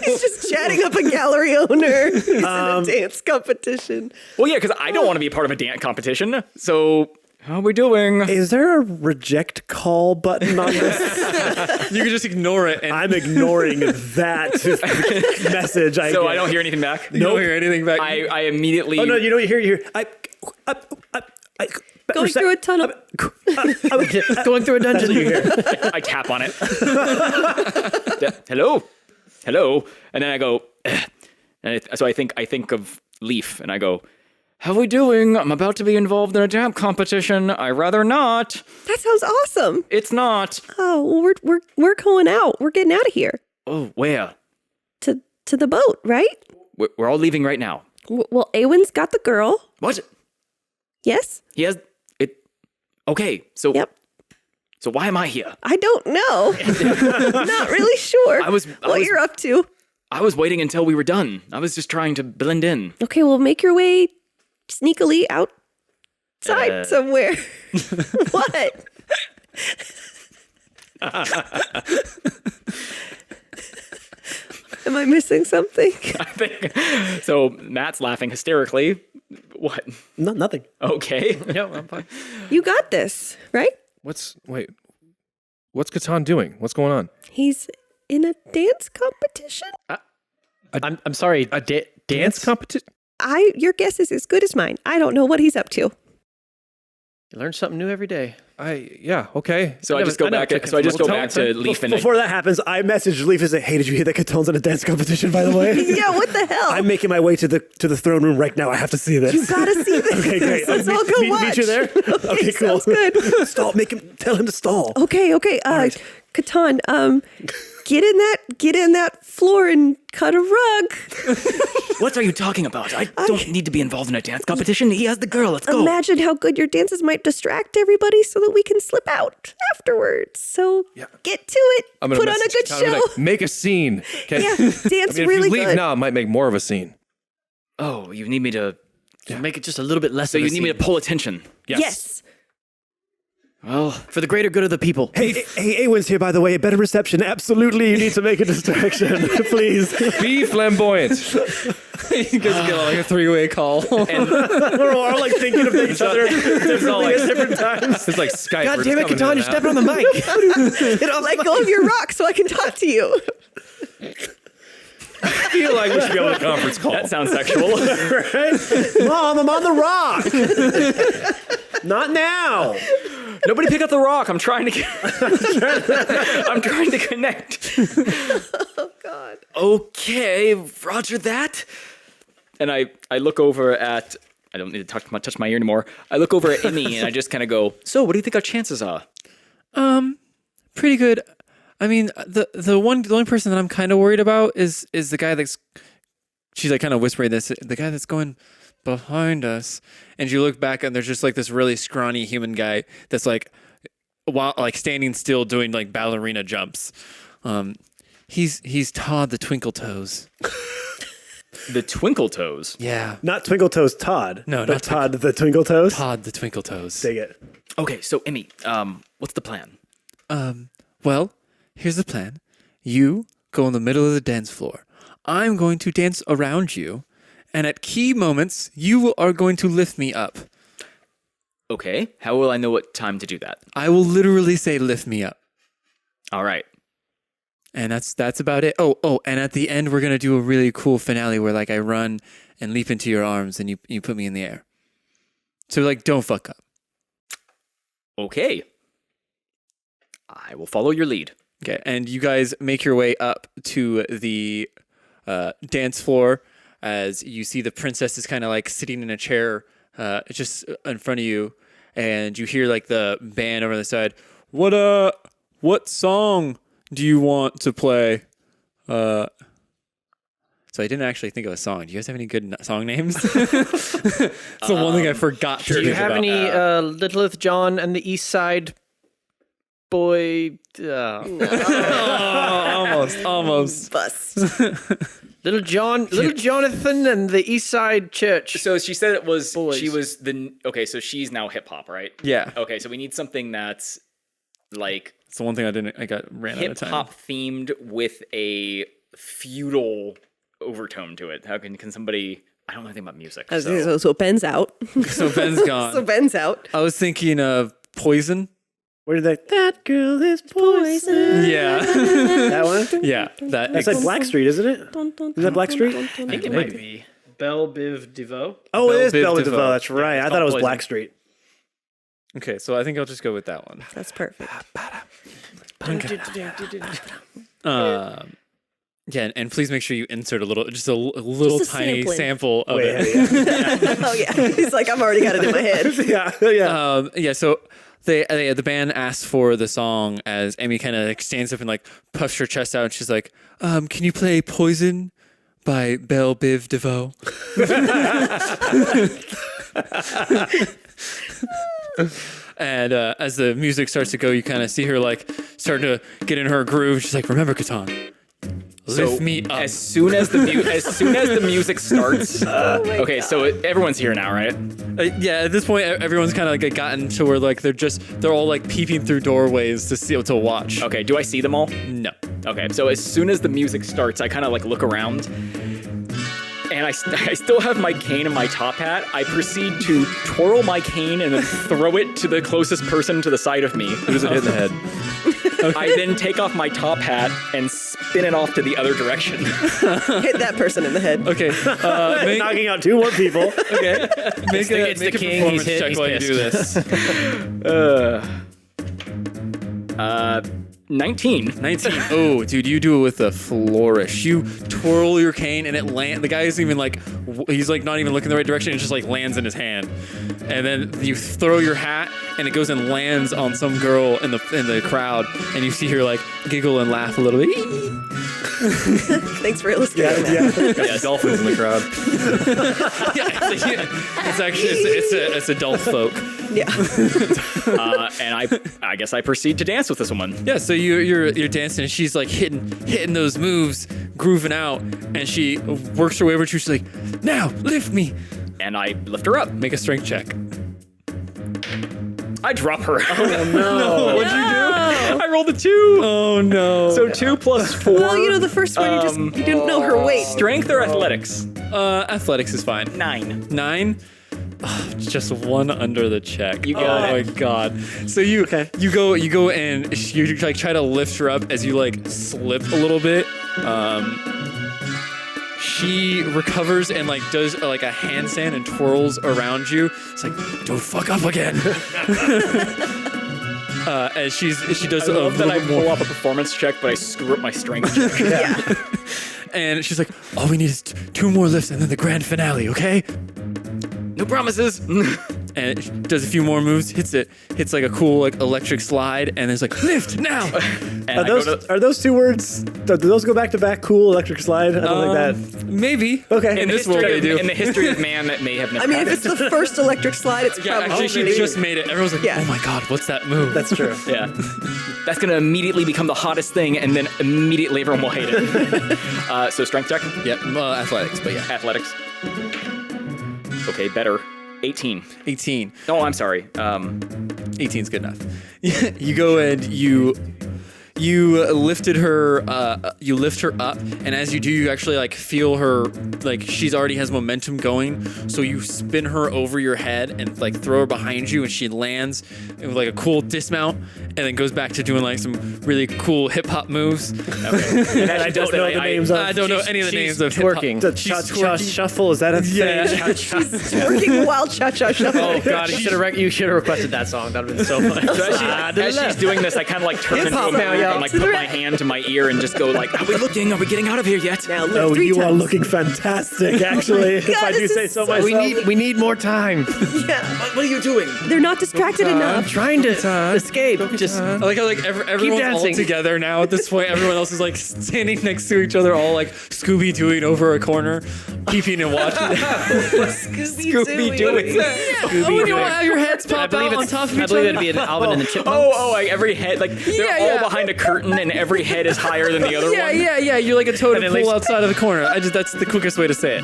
He's just chatting up a gallery owner. He's in a dance competition. Well, yeah, because I don't want to be a part of a dance competition. So how are we doing? Is there a reject call button on this? You can just ignore it. And I'm ignoring that message. So I don't hear anything back. you don't hear anything back. I immediately. Oh no! You know you hear. Going through a tunnel. Going through a dungeon. You hear. I tap on it. Hello, and then I go, so I think of Leaf, and I go, how are we doing? I'm about to be involved in a dance competition. I rather not. That sounds awesome. It's not. Oh, well, we're going out. We're getting out of here Oh, where? to the boat, right? We're all leaving right now. Well, Aewyn's got the girl. What? Yes. He has it. Okay, so Yep. So why am I here? I don't know. Not really sure I was- what you're up to. I was waiting until we were done. I was just trying to blend in. Okay, well, make your way sneakily outside somewhere. What? Am I missing something? I think so. Matt's laughing hysterically. What? No, nothing. Okay. Yeah, I'm fine. You got this, right? What's Katon doing? What's going on? He's in a dance competition. I'm sorry. Dance competition? Your guess is as good as mine. I don't know what he's up to. You learn something new every day. Yeah, okay. So I just go back. So I just go back to Leaf and Before that happens, I messaged Leaf and say, "Hey, did you hear that Katon's in a dance competition? By the way, Yeah, what the hell? I'm making my way to the throne room right now. I have to see this. You gotta see this. Okay, great. Let's all go watch. Meet you there. Okay, cool. Sounds good. Stall. Tell him to stall. Okay. Katon, get in that floor and cut a rug. What are you talking about? I don't need to be involved in a dance competition. He has the girl. Let's go. Imagine how good your dances might distract everybody so that we can slip out afterwards. So get to it. I'm gonna Put on a message good Katon, I'm show. like, make a scene. Okay. Yeah, dance I mean, if really you leave good. now, it might make more of a scene. Oh, you need me to. Make it just a little bit less. So of you a need me to scene. pull attention. Yes. Well, for the greater good of the people. Hey, Aewyn's here, by the way. Better reception. Absolutely, you need to make a distraction, please. Be flamboyant. You guys get like a three-way call. We're all like thinking of each other differently at different times. It's like Skype. God We're damn it, just coming Katon, in you're and out. stepping on the mic. Let go of your rock so I can talk to you. I feel like we should be on a conference call. that sounds sexual. Mom, I'm on the rock. Not now. Nobody pick up the rock. I'm trying to. I'm trying to connect. Oh God. Okay, Roger that. And I look over at. I don't need to touch my ear anymore. I look over at Emmy and I just kind of go. So, what do you think our chances are? Pretty good. I mean, the only person that I'm kind of worried about is the guy that's. She's like kind of whispering this. The guy that's going behind us, and you look back and there's just like this really scrawny human guy that's like, while like standing still doing like ballerina jumps. He's Todd the Twinkle Toes. The Twinkle Toes. Yeah, Not Twinkle Toes Todd. No, but not Todd the Twinkle Toes. Todd the Twinkle Toes. Dig it. Okay, so Emmy, what's the plan? Well, here's the plan. You go in the middle of the dance floor. I'm going to dance around you, and at key moments, you are going to lift me up. Okay, how will I know what time to do that? I will literally say, lift me up. All right. And that's about it. Oh, and at the end, we're going to do a really cool finale where like I run and leap into your arms and you put me in the air. So like, don't fuck up. Okay. I will follow your lead. Okay. And you guys make your way up to the dance floor as you see the princess is kind of like sitting in a chair just in front of you. And you hear like the band over on the side. What song do you want to play? So So I didn't actually think of a song. Do you guys have any good song names? It's the one thing I forgot to Do you think have about. any Littleth John and the East Side Boy? Almost. Bust. Little Jonathan and the East Side Church. So she said it was. Boys. She was the. Okay, so she's now hip hop, right? Yeah. Okay, so we need something that's like It's the one thing I got ran out hip of time. hop themed with a feudal overtone to it. How can somebody? I don't know anything about music. So Ben's out. So Ben's gone. So Ben's out. I was thinking of Poison. Where did that girl is poison? Yeah. That one? Yeah. That's like Blackstreet, isn't it? Is that Blackstreet? I think it might be. Belle Biv DeVoe. Oh, it is Biv Belle DeVoe. DeVoe. That's right. I thought it was Poison. Blackstreet. Okay, so I think I'll just go with that one. That's perfect. Yeah, and please make sure you insert a little Just a tiny sampling. sample of Wait, it. Oh yeah. He's like, I've already got it in my head. yeah. So the band asks for the song as Amy kind of stands up and like puffs her chest out, and she's like, "Can you play Poison by Belle Biv DeVoe?" And as the music starts to go, you kind of see her like starting to get in her groove. She's like, "Remember, Katon, lift me up." As soon as the music starts. Okay, so everyone's here now, right? Yeah, at this point, everyone's kind of like gotten to where like they're all like peeping through doorways to watch. Okay, do I see them all? No. Okay, so as soon as the music starts, I kind of like look around, and I still have my cane and my top hat. I proceed to twirl my cane and then throw it to the closest person to the side of me. Who does it hit in the head? I then take off my top hat and spin it off to the other direction. Hit that person in the head. Okay. Knocking out 2 more people. Okay. Make it's the a king, performance he's hit, check he's while you do this. 19. 19. Oh, dude, you do it with a flourish. You twirl your cane and it the guy isn't even like, he's like not even looking the right direction. It just like lands in his hand. And then you throw your hat and it goes and lands on some girl in the crowd. And you see her like giggle and laugh a little bit. Thanks for illustrating that. Yeah, dolphins in the crowd. It's actually, it's adult folk. Yeah. And I guess I proceed to dance with this woman. Yeah, so you're dancing and she's like hitting those moves, grooving out, and she works her way over to you. She's like, "Now lift me." And I lift her up. Make a strength check. I drop her. No, what'd you do? I rolled a 2. Oh no. So 2 plus 4. Well, you know, the first one, you didn't know her weight. Strength or athletics? Athletics is fine. 9. 9. Oh, just 1 under the check. You got Oh it. my god. So you go and you like try to lift her up as you like slip a little bit. She recovers and like does like a handstand and twirls around you. It's like, "Don't fuck up again." As she does I a love that little I more. pull up a performance check, but I screw up my strength check. And she's like, "All we need is 2 more lifts and then the grand finale, okay?" No promises. And she does a few more moves, hits like a cool like electric slide, and there's like, "Lift now!" And Are I go those 2 words? Do those go back to back? Cool electric slide? I don't like that. Maybe. Okay. In this world, they do. In the history of man, that may have never I mean, if happened. it's the first electric slide, it's Yeah, probably actually, she just made it. Everyone's like, Yeah. "Oh my god, what's that move?" That's true. Yeah. That's going to immediately become the hottest thing, and then immediately everyone will hate it. So strength check? yeah, athletics, but yeah, Athletics. Okay, better. 18. 18. Oh, I'm sorry. 18's good enough. You go and you lifted her. You lift her up, and as you do, you actually like feel her like she's already has momentum going. So you spin her over your head and like throw her behind you, and she lands with like a cool dismount, and then goes back to doing like some really cool hip hop moves. Okay. And I don't know the names of. I don't know any of the names of twerking. The She's cha-cha twerking. shuffle, is that a thing? working wild cha-cha shuffle. Oh God, you should have requested that song. That would have been so fun. So as she's doing this, I kind of like turn into Hip-hop a now, yeah. and like put my hand to my ear and just go like, "Are we looking? Are we getting out of here yet?" Now look Oh, 3 you times. are looking fantastic, actually, if I do this say is so so- myself. We need more time. Yeah. What are you doing? They're not distracted I'm enough. trying to escape. Just I like how like everyone's all dancing. together now at this point. Everyone else is like standing next to each other, all like Scooby Dooing over a corner, peeping and watching. Scooby doing. Oh, when you have your heads pop out on top of I each believe other. it'd be an Alvin and the Chipmunks. Oh, like every head, like they're all behind a curtain, and every head is higher than the other one. Yeah. You're like a totem And it pole leaves- outside of the corner. That's the quickest way to say it.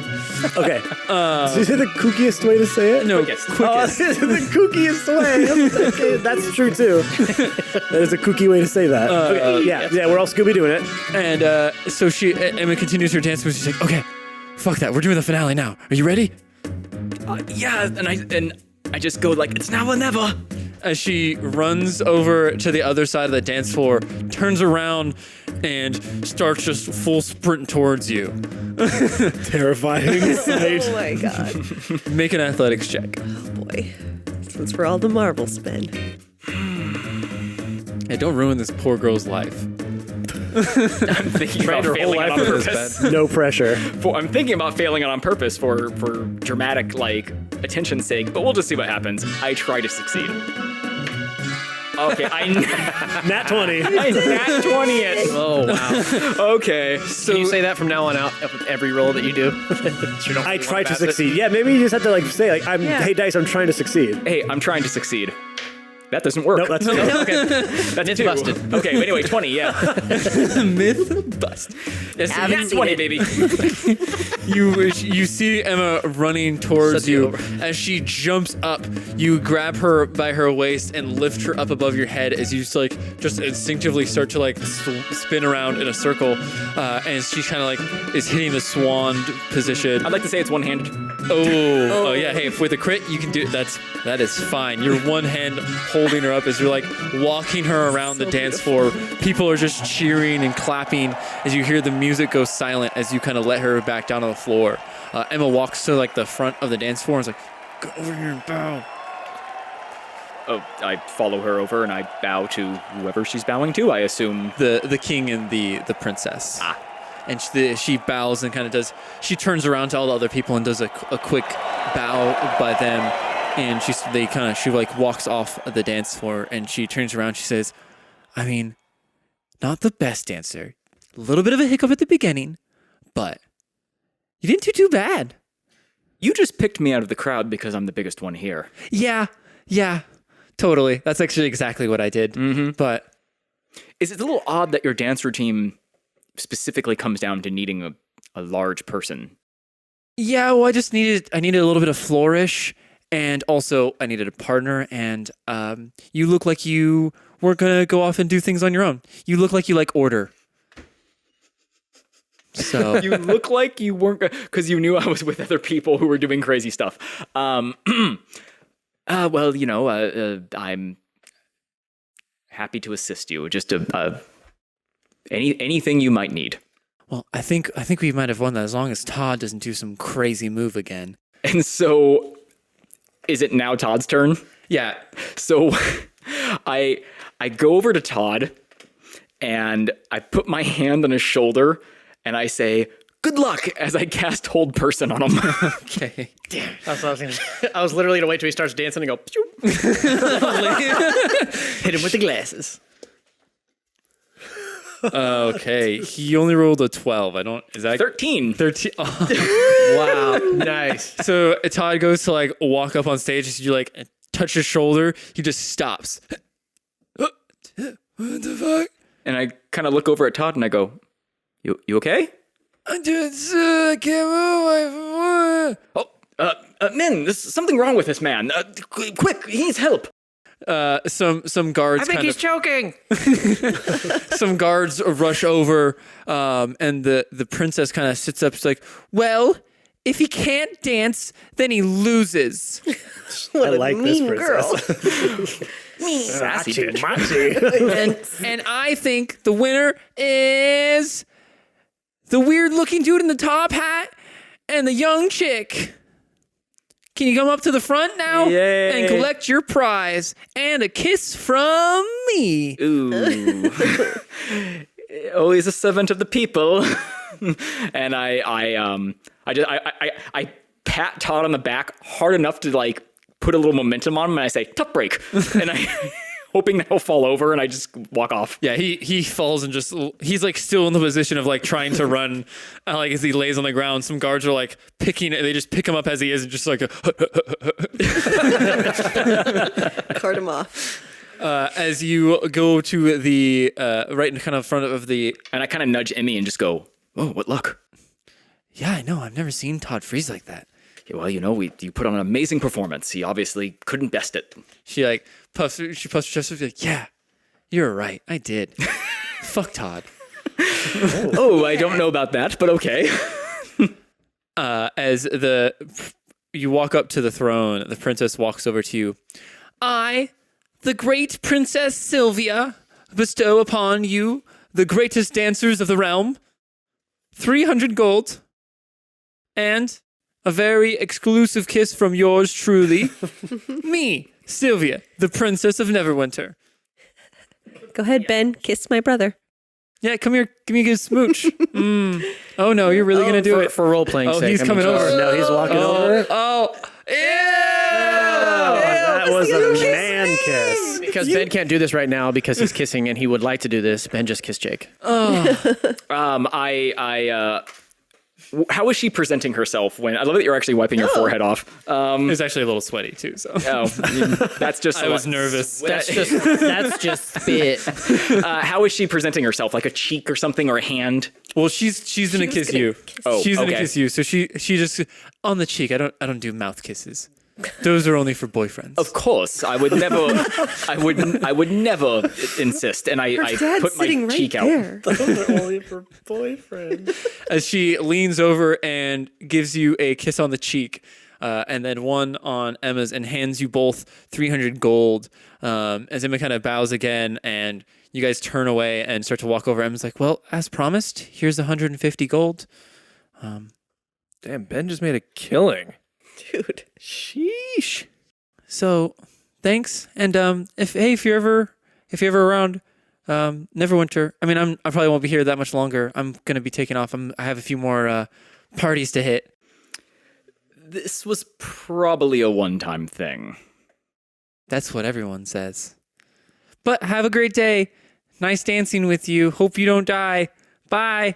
Okay. Is it the kookiest way to say it? No, Quickest. quickest. Oh, the kookiest way. Okay, that's true too. That is a kooky way to say that. Okay, yeah, we're all Scooby doing it. And so Emma continues her dance move. She's like, okay, fuck that. We're doing the finale now. Are you ready? Yeah, and I just go like, "It's now or never." As she runs over to the other side of the dance floor, turns around, and starts just full sprint towards you. Terrifying sight. Oh my god. Make an athletics check. Boy. This one's for all the marble spin. Hey, don't ruin this poor girl's life. I'm thinking about her whole failing it life on with this purpose. No pressure. I'm thinking about failing it on purpose for dramatic like attention's sake, but we'll just see what happens. I try to succeed. Okay, Nat 20. I nat 20 it. Oh wow. Okay, Can you say that from now on out with every roll that you do? You don't I want try to pass it? succeed. Yeah, maybe you just have to like say like, Yeah. hey Dice, I'm trying to succeed. hey, I'm trying to succeed. That doesn't work. No, that's okay. That's It's 2. busted. Okay, but anyway, 20, yeah. Myth bust. Yes, Haven't nat seen 20, it. baby. You see Emma running towards Set you you. over. As she jumps up, you grab her by her waist and lift her up above your head as you just instinctively start to like spin around in a circle. And she kind of like is hitting the swan position. I'd like to say it's one-handed. Oh yeah. Hey, if with a crit you can do that is fine. You're one hand holding her up as you're like walking her around the dance floor. People are just cheering and clapping as you hear the music go silent as you kind of let her back down on the floor. Emma walks to like the front of the dance floor and is like, "Go over here and bow." Oh, I follow her over and I bow to whoever she's bowing to, I assume. The king and the princess. And she bows and kind of she turns around to all the other people and does a quick bow by them. And she like walks off of the dance floor and she turns around. She says, I mean, not the best dancer. A little bit of a hiccup at the beginning, but you didn't do too bad. You just picked me out of the crowd because I'm the biggest one here. Yeah, totally. That's actually exactly what I did. Mm-hmm. But Is it a little odd that your dance routine specifically comes down to needing a large person? yeah, well, I needed a little bit of flourish. And also, I needed a partner, and you look like you weren't going to go off and do things on your own. You look like you like order. So You look like you weren't, because you knew I was with other people who were doing crazy stuff. Well, I'm happy to assist you. Just anything you might need. Well, I think we might have won that as long as Todd doesn't do some crazy move again. And so, is it now Todd's turn? Yeah. So I go over to Todd and I put my hand on his shoulder and I say, "Good luck," as I cast Hold Person on him. Okay. I was literally gonna wait till he starts dancing and go. Pew. Hit him with the glasses. Okay. He only rolled a 12. Is that 13. 13? Oh. Wow, nice. So Todd goes to like walk up on stage. As you like touch his shoulder, he just stops. What the fuck? And I kind of look over at Todd and I go, You okay? I can't move. Men, there's something wrong with this man. Quick, he needs help. Some guards. I think he's choking. Some guards rush over, and the princess kind of sits up. She's like, "Well, if he can't dance, then he loses." I like this mean princess. Sassy bitch. And I think the winner is the weird-looking dude in the top hat and the young chick. can you come up to the front now Yay. and collect your prize and a kiss from me? Ooh. Always a servant of the people. And I pat Todd on the back hard enough to like put a little momentum on him, and I say, "Tough break," and I hoping that he'll fall over, and I just walk off. Yeah, he falls and he's like still in the position of like trying to run, like as he lays on the ground. Some guards are like they just pick him up as he is and just like Cart him off. as you go to the right in kind of front of the. And I kind of nudge Emmy and just go, "Oh, what luck." Yeah, I know. I've never seen Todd freeze like that. Yeah, well, you put on an amazing performance. He obviously couldn't best it. She like puffs her chest up, like, yeah, you're right. I did. Fuck Todd. Oh, I don't know about that, but okay. As you walk up to the throne, the princess walks over to you. I, the great Princess Sylvia, bestow upon you, the greatest dancers of the realm, 300 gold, and a very exclusive kiss from yours truly, me, Sylvia, the Princess of Neverwinter. Go ahead, Ben. Kiss my brother. Yeah, come here. Give me a good smooch. Oh, no, you're really going to do it. For role-playing Oh, sake. he's I mean, coming just- over. No, he's walking over. Oh, ew! That was a man kiss. Because Ben can't do this right now because he's kissing and he would like to do this. Ben just kissed Jake. How is she presenting herself when? I love that you're actually wiping your forehead off. It's actually a little sweaty, too, so. Oh, that's just. I was nervous. That's just spit. How is she presenting herself? Like a cheek or something, or a hand? Well, she's gonna kiss you. Oh, she's gonna okay. kiss you. So she just on the cheek. I don't do mouth kisses. Those are only for boyfriends. Of course, I would never. I would never insist. And I Dad's put my sitting right cheek out. there. Those are only for boyfriends. As she leans over and gives you a kiss on the cheek, and then one on Emma's, and hands you both 300 gold. As Emma kind of bows again, and you guys turn away and start to walk over. Emma's like, "Well, as promised, here's 150 gold." Damn, Ben just made a killing. Dude. Sheesh. So, thanks. And if you're ever around, Neverwinter. I mean, I probably won't be here that much longer. I'm gonna be taking off. I have a few more parties to hit. This was probably a one-time thing. That's what everyone says. But have a great day. Nice dancing with you. Hope you don't die. Bye.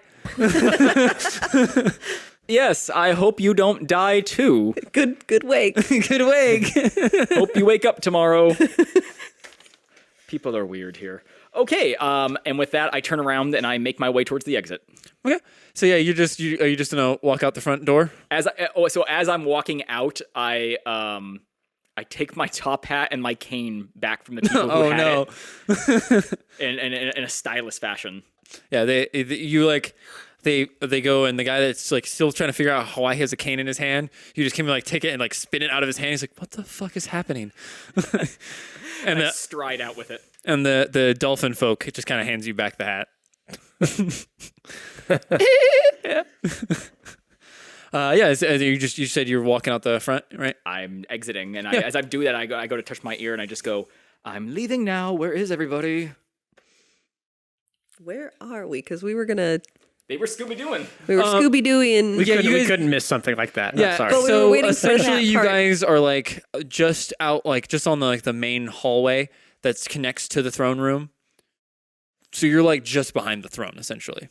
Yes, I hope you don't die too. Good wake. Good wig. Hope you wake up tomorrow. People are weird here. Okay, and with that, I turn around and I make my way towards the exit. Okay. So yeah, are you just gonna walk out the front door? As I'm walking out, I take my top hat and my cane back from the people who had it in a stylish fashion. Yeah, they go, and the guy that's like still trying to figure out why he has a cane in his hand, you just came and like take it and like spin it out of his hand. He's like, "What the fuck is happening?" And I stride out with it. And the dolphin folk just kind of hands you back the hat. As you said you're walking out the front, right? I'm exiting, and as I do that, I go to touch my ear, and I just go, "I'm leaving now. Where is everybody?" Where are we? Because we were gonna. They were Scooby-Dooing. We were Scooby-Dooing. We you guys couldn't miss something like that. Yeah, I'm sorry. But we were so waiting for essentially that you part. guys are like just out, like just on the main hallway that connects to the throne room. So you're like just behind the throne, essentially.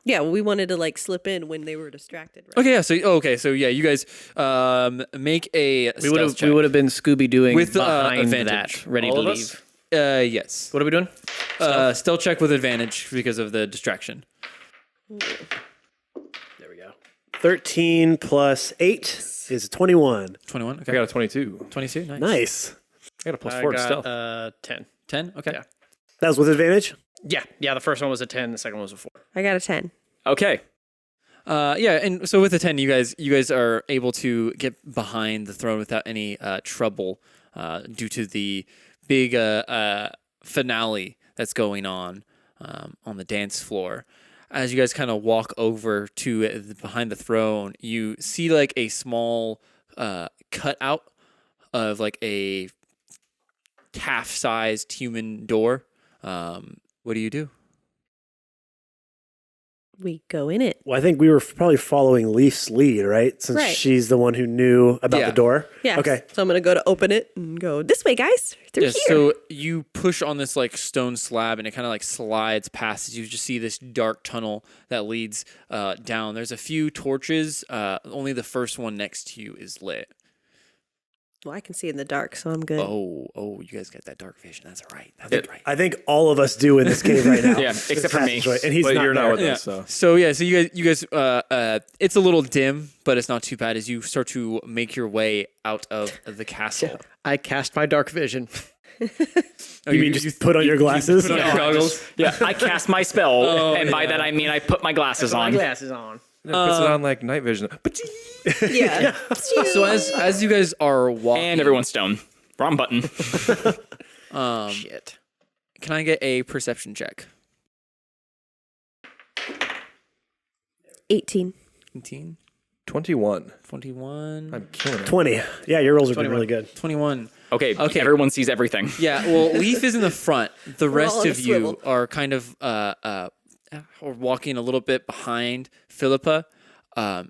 Yeah, well, we wanted to like slip in when they were distracted. Right? Okay, yeah. So yeah, you guys make a we would stealth have been Scooby-Dooing With, behind advantage. that, ready All to of leave. us? check. Yes. What are we doing? Stealth check with advantage because of the distraction. There we go. 13 plus 8 is 21. 21. I Okay. got a 22. 22. Nice. Nice. I got a plus I 4 to got, stealth. 10. 10. Okay. Yeah. That was with advantage? Yeah, the first one was a 10, the second one was a 4. I got a 10. Okay. Yeah, and so with the 10, you guys are able to get behind the throne without any trouble due to the big finale that's going on the dance floor. As you guys kind of walk over to behind the throne, you see like a small cutout of like a half-sized human door. What do you do? We go in it. Well, I think we were probably following Leaf's lead, right? Since Right. she's the one who knew about Yeah. the door. Yeah. Okay. So I'm going to go to open it and go, this way, guys. Through here. So you push on this like stone slab and it kind of like slides past as you just see this dark tunnel that leads down. There's a few torches. Only the first one next to you is lit. Well, I can see in the dark, so I'm good. Oh, you guys got that dark vision. That's right. That's right. I think all of us do in this cave right now. Yeah, except for me. Passageway, and he's But not you're there. not with Yeah. us, so. So you guys, it's a little dim, but it's not too bad as you start to make your way out of the castle. I cast my dark vision. You mean just put on your glasses? put on your goggles. Yeah, I cast my spell, and by that I mean I put my glasses My on. glasses on. It puts it on like night vision. Yeah. So as you guys are walking, And everyone's stone. Wrong button. Shit. can I get a perception check? 18. 18, 21. 21, I'm killing it. 20. Yeah, your rolls are doing really good. 21. Okay, Okay. everyone sees everything. Yeah, well, Leaf is in the front. The We're all rest on a of you swivel. are kind of or walking a little bit behind Philippa.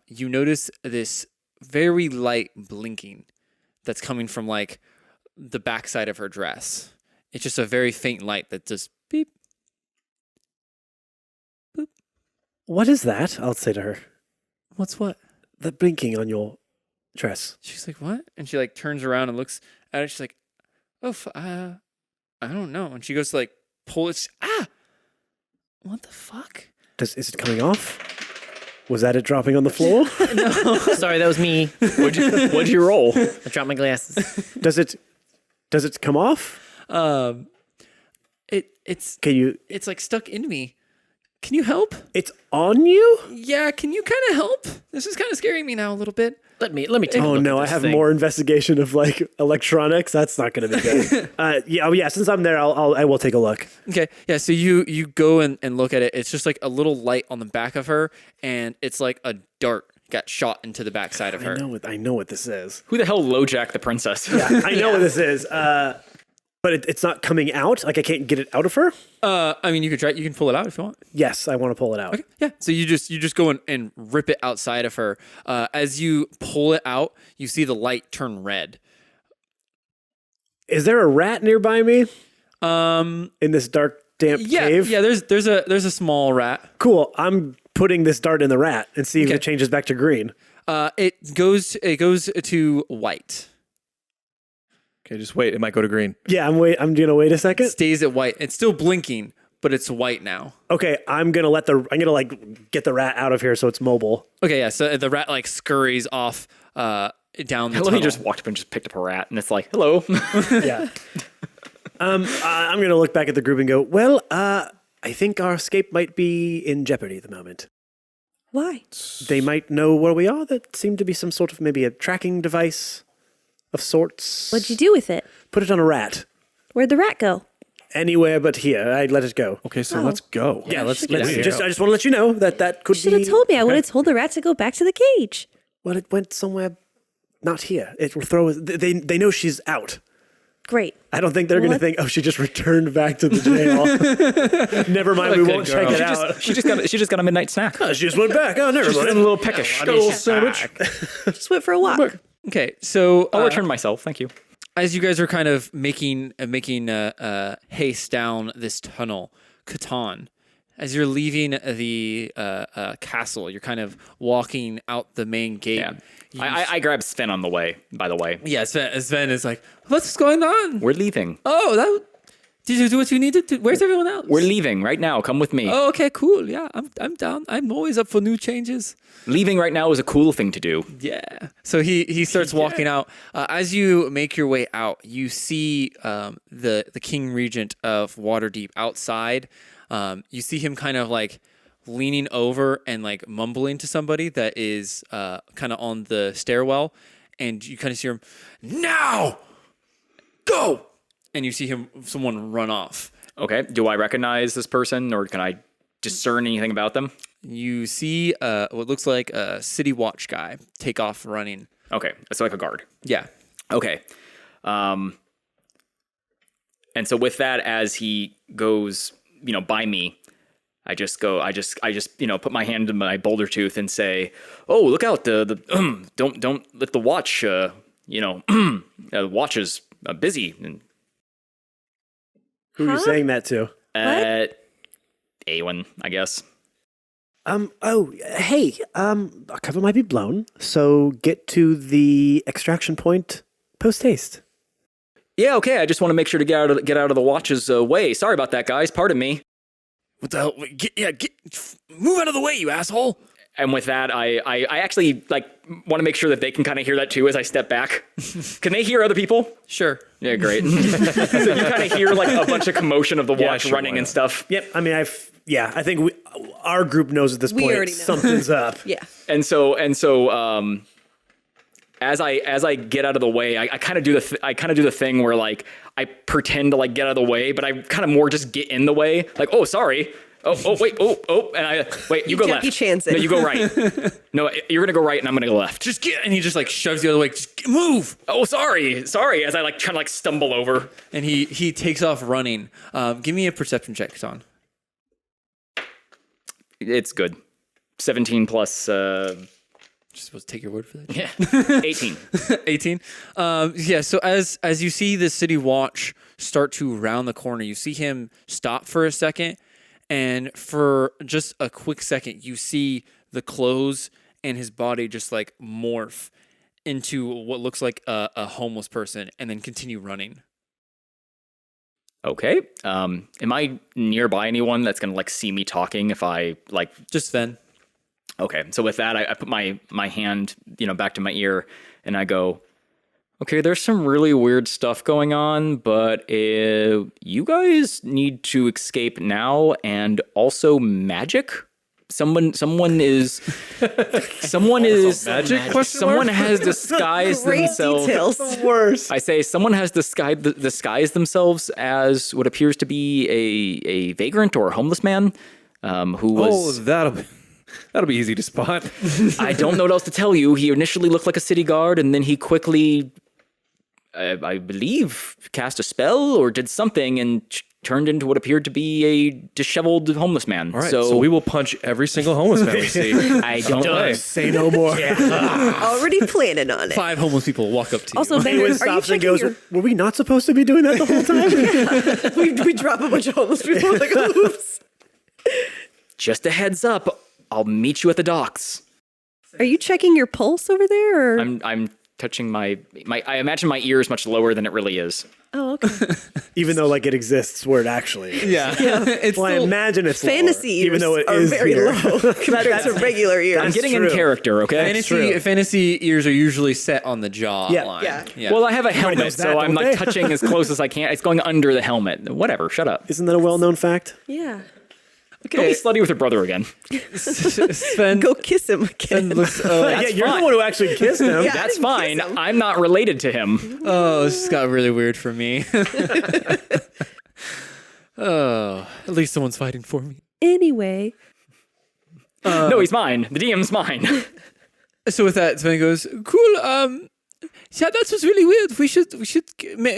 You notice this very light blinking that's coming from like the backside of her dress. It's just a very faint light that just beep. What is that? I'll say to her. What's what? The blinking on your dress. She's like, what? And she like turns around and looks at it. She's like, oh, I don't know. And she goes to like pull it. What the fuck? Is it coming off? Was that it dropping on the floor? Sorry, that was me. What'd you roll? I dropped my glasses. Does it come off? It's like stuck in me. Can you help? It's on you? Yeah, can you kind of help? This is kind of scaring me now a little bit. Let me take a Oh look no, at I this have thing. more investigation of like electronics. That's not going to be good. Yeah. Since I'm there, I will take a look. Okay, yeah, so you go and look at it. It's just like a little light on the back of her, and it's like a dart got shot into the backside of her. I know what this is. Who the hell LoJack the princess? Yeah, I know what this is. But it's not coming out. Like I can't get it out of her. I mean, you could try. You can pull it out if you want. Yes, I want to pull it out. Okay, yeah. So you just go and rip it outside of her. As you pull it out, you see the light turn red. Is there a rat nearby me In in this dark, damp cave? Yeah. There's a small rat. Cool. I'm putting this dart in the rat and see if Okay. it changes back to green. It goes to white. Okay, just wait. It might go to green. Yeah, I'm gonna wait a second. Stays at white. It's still blinking, but it's white now. Okay, I'm gonna like get the rat out of here so it's mobile. Okay, yeah. So the rat like scurries off down the tunnel. Let me just walked up and just picked up a rat, and it's like, hello. Yeah. I'm gonna look back at the group and go, well, I think our escape might be in jeopardy at the moment. Why? They might know where we are. That seemed to be some sort of maybe a tracking device of sorts. What'd you do with it? Put it on a rat. Where'd the rat go? Anywhere but here. I'd let it go. Okay, so let's go. Yeah, let's get out of here. I just want to let you know that could You should have be. told me. I would have told the rat to go back to the cage. Well, it went somewhere not here. It will throw us. They know she's out. Great. I don't think they're going to What? think, oh, she just returned back to the jail. Never mind, we won't check it out. She just got a midnight snack. Oh, she just went back. Oh, never Just a mind. little peckish. Sandwich. Just went for a walk. Okay, so I'll return myself. Thank you. as you guys are kind of making haste down this tunnel, Katon, as you're leaving the castle, you're kind of walking out the main gate. Yeah. I grabbed Sven on the way, by the way. Yeah, Sven is like, what's going on? We're leaving. Oh, did you do what you needed to? Where's everyone else? We're leaving right now. Come with me. Oh, okay, cool. Yeah, I'm down. I'm always up for new changes. Leaving right now is a cool thing to do. Yeah. So he starts walking out. As you make your way out, you see the King Regent of Waterdeep outside. You see him kind of like leaning over and like mumbling to somebody that is kind of on the stairwell, and you kind of see him, now go, and you see someone run off. Okay. Do I recognize this person, or can I discern anything about them? You see what looks like a city watch guy take off running. Okay, so like a guard. Yeah. Okay. And so with that, as he goes, by me, I just put my hand in my boulder tooth and say, "Oh, look out! The don't let the watch. The watch is busy." And Who are you saying that to? Aewyn, I guess. Oh, hey, our cover might be blown, so get to the extraction point post haste. Yeah, okay. I just want to make sure to get out of the watch's way. Sorry about that, guys. Pardon me. What the hell? Move out of the way, you asshole. And with that, I actually want to make sure that they can kind of hear that too as I step back. Can they hear other people? Sure. Yeah, great. So you kind of hear a bunch of commotion of the watch running and stuff. Yep. I mean, I think our group knows at this point already know. something's up. Yeah. And so as I get out of the way, I kind of do the thing where I pretend to get out of the way, but I kind of more just get in the way. Oh, sorry. Oh, wait. And you go left. Jackie Chanson. No, you go right. No, you're gonna go right, and I'm gonna go left. And he just shoves you out of the way. Just move. Oh, sorry. As I try to stumble over. And he takes off running. Give me a perception check, Katon. It's good. 17 plus. Just supposed to take your word for that. Yeah. 18. 18. Yeah. So as you see the city watch start to round the corner, you see him stop for a second, and for just a quick second, you see the clothes and his body just morph into what looks like a homeless person, and then continue running. Okay. Am I nearby anyone that's gonna see me talking if I Just Sven. Okay. So with that, I put my hand, back to my ear, and I go, okay, there's some really weird stuff going on, but you guys need to escape now, and also magic. Someone is magic? Someone has disguised Great themselves. details. The worst. I say someone has disguised themselves as what appears to be a vagrant or a homeless man, who was. Oh, that'll be easy to spot. I don't know what else to tell you. He initially looked like a city guard, and then he quickly, I believe, cast a spell or did something and turned into what appeared to be a disheveled homeless man. All right, so we will punch every single homeless man we see. I don't know. Say no more. Already planning on it. 5 homeless people walk up to you. Also, Ben, Aewyn are you stops and checking goes, your... were we not supposed to be doing that the whole time? we drop a bunch of homeless people oops. Just a heads up. I'll meet you at the docks. Are you checking your pulse over there? Or? I'm touching my. I imagine my ear is much lower than it really is. Oh, okay. Even though it exists where it actually is. Yeah. It's Well, I still- imagine it's Fantasy lower, even ears though it are is very here. low compared to regular ears. I'm getting in true. character, okay? Fantasy ears are usually set on the jaw Yeah. line. Yeah. Well, I have a knows helmet, that, so I'm don't they? touching as close as I can. It's going under the helmet. Whatever. Shut up. Isn't that a well-known fact? Yeah. Don't be slutty with your brother again. Sven, Go kiss him Sven again. looks, Yeah, you're fine. the one who actually kissed him. Yeah. That's didn't kiss fine. him. I'm not related to him. oh, this got really weird for me. Oh, at least someone's fighting for me. Anyway. No, he's mine. The DM's mine. So with that, Sven goes, cool, yeah, that was really weird. We should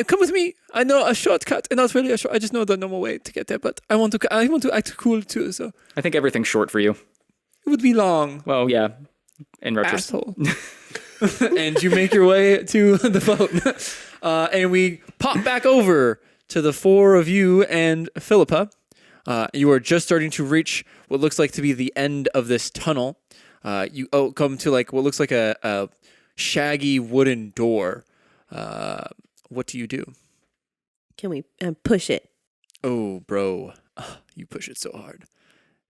come with me. I know a shortcut, and not really a short. I just know the normal way to get there, but I want to act cool too. So I think everything's short for you. it would be long, Well, yeah. In retrospect. asshole. And you make your way to the boat, and we pop back over to the 4 of you and Philippa. You are just starting to reach what looks like to be the end of this tunnel. You come to what looks like a shaggy wooden door. What do you do? Can we push it? Oh, bro, you push it so hard.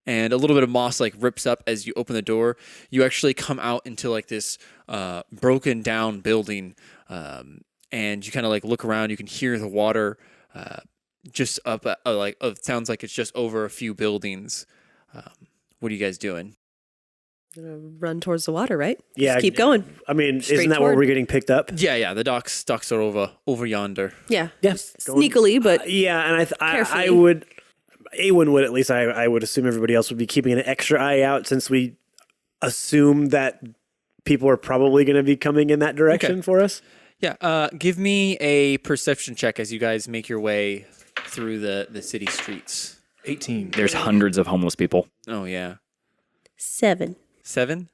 And a little bit of moss rips up as you open the door. You actually come out into this broken down building, and you kind of look around. You can hear the water just up. It sounds like it's just over a few buildings. What are you guys doing? Gonna run towards the water, right? Yeah. Just keep going. I mean, Straight isn't that where toward. we're getting picked up? Yeah. The docks are over yonder. Yeah. Yes. Sneakily, but Yeah, and I Carefully. would, Aewyn would at least, I would assume everybody else would be keeping an extra eye out since we assume that people are probably going to be coming in that direction for us. Yeah. Give me a perception check as you guys make your way through the city streets. 18. There's hundreds of homeless people. Oh yeah. 7. 7.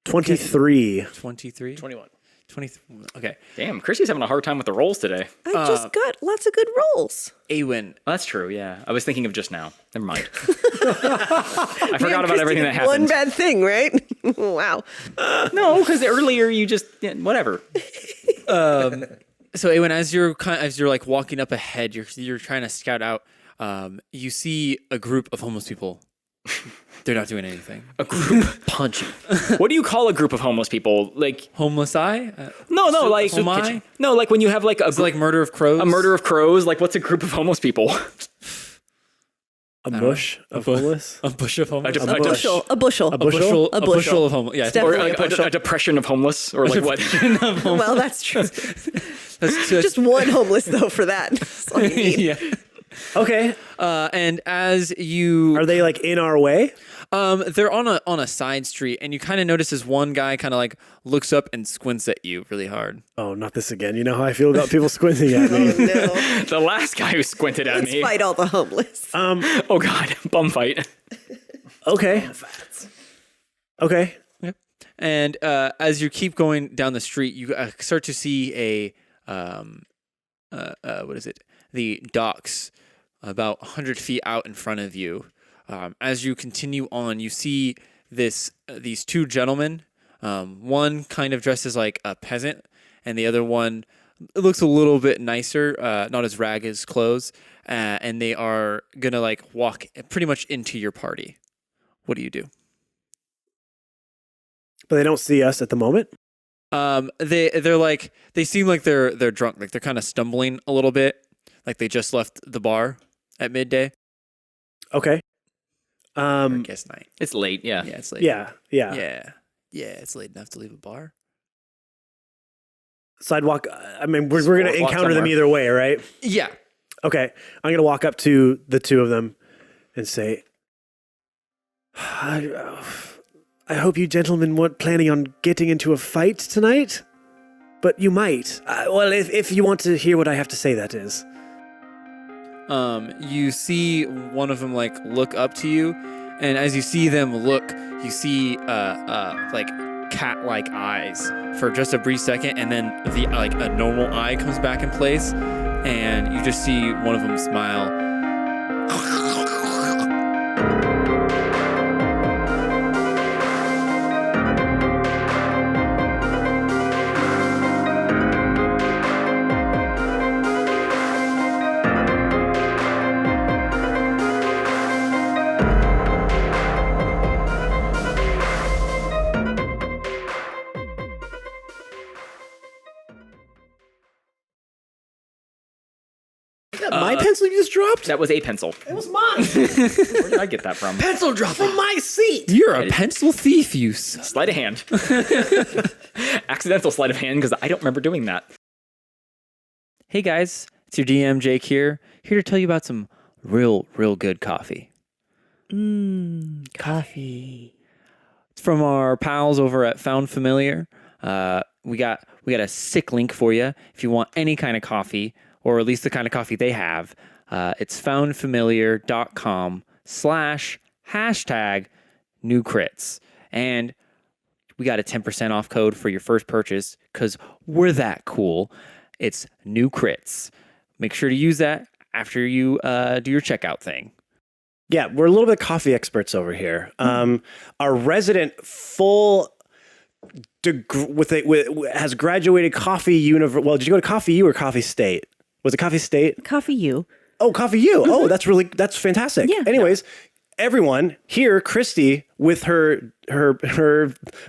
23. 23. 21. 23. Okay. Damn, Chrissy's having a hard time with the rolls today. I just got lots of good rolls. Aewyn. Well, that's true, yeah. I was thinking of just now. Never mind. I forgot about everything that One happened. bad thing, right? Wow. No, because earlier you just, whatever. So Aewyn, as you're like walking up ahead, you're trying to scout out. You see a group of homeless people. They're not doing anything. A group. Punch you. What do you call a group of homeless people? Like, Homeless eye? no, like, Homai? no, like when you have like a, Is it like murder of crows? a murder of crows, like what's a group of homeless people? A bush of homeless. A bush of homeless. A A bushel. A bushel. A bushel. A bushel. of homeless. Yeah. Or Definitely a depression of homeless, or like what? Well, that's true. That's Just one homeless, though, for that. That's all you need. yeah. Okay. And as you Are they like in our way? they're on a side street, and you kind of notice this one guy kind of like looks up and squints at you really hard. Oh, not this again. You know how I feel about people squinting at me. Oh, no. The last guy who squinted at Let's me. fight all the homeless. Oh God, bum fight. Okay. Okay. And as you keep going down the street, you start to see a what is it? The docks about 100 feet out in front of you. As you continue on, you see these two gentlemen. One kind of dressed as like a peasant, and the other one looks a little bit nicer, not as ragged as clothes. And they are gonna like walk pretty much into your party. What do you do? But they don't see us at the moment. They're like they seem like they're drunk, like they're kind of stumbling a little bit, like they just left the bar at midday. Okay. Or I guess night. It's late. Yeah. Yeah, it's late. Yeah. It's late enough to leave a bar. Sidewalk. I mean, we're going to Walk encounter them somewhere. either way, right? Yeah. Okay. I'm going to walk up to the two of them and say, I hope you gentlemen weren't planning on getting into a fight tonight, but you might. Well, if you want to hear what I have to say, that is. You see one of them like look up to you, and as you see them look, you see like cat-like eyes for just a brief second, and then the like a normal eye comes back in place, and you just see one of them smile. My pencil you just dropped? That was a pencil. It was mine. Where did I get that from? Pencil drop from my seat. You're a pencil thief, you. Sleight of hand. Accidental sleight of hand because I don't remember doing that. Hey guys, it's your DM Jake here to tell you about some real good coffee. Coffee. It's from our pals over at Found Familiar. We got a sick link for you if you want any kind of coffee, or at least the kind of coffee they have. It's foundfamiliar.com/#newcrits. And we got a 10% off code for your first purchase because we're that cool. It's new crits. Make sure to use that after you do your checkout thing. Yeah, we're a little bit coffee experts over here. Our resident full has graduated Coffee University. Well, did you go to Coffee U or Coffee State? Was it Coffee State? Coffee you. Oh, Coffee U. Oh, that's fantastic. Yeah. Anyways, everyone here, Christy, with her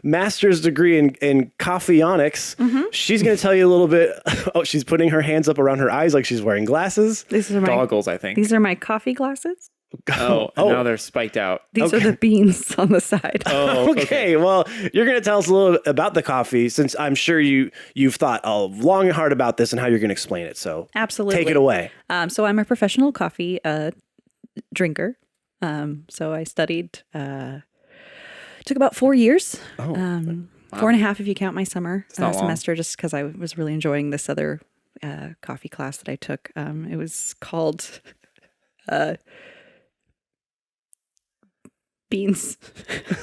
master's degree in coffeeonics, she's going to tell you a little bit. Oh, she's putting her hands up around her eyes like she's wearing glasses. These are my Goggles, I think. these are my coffee glasses. Oh, and now they're spiked out. These are the beans on the side. Oh, Okay, well, you're going to tell us a little bit about the coffee, since I'm sure you've thought long and hard about this and how you're going to explain it. So Absolutely. take it away. So I'm a professional coffee drinker. So I studied, took about 4 years. 4.5 if you count my summer not long. semester, just because I was really enjoying this other coffee class that I took. It was called Beans.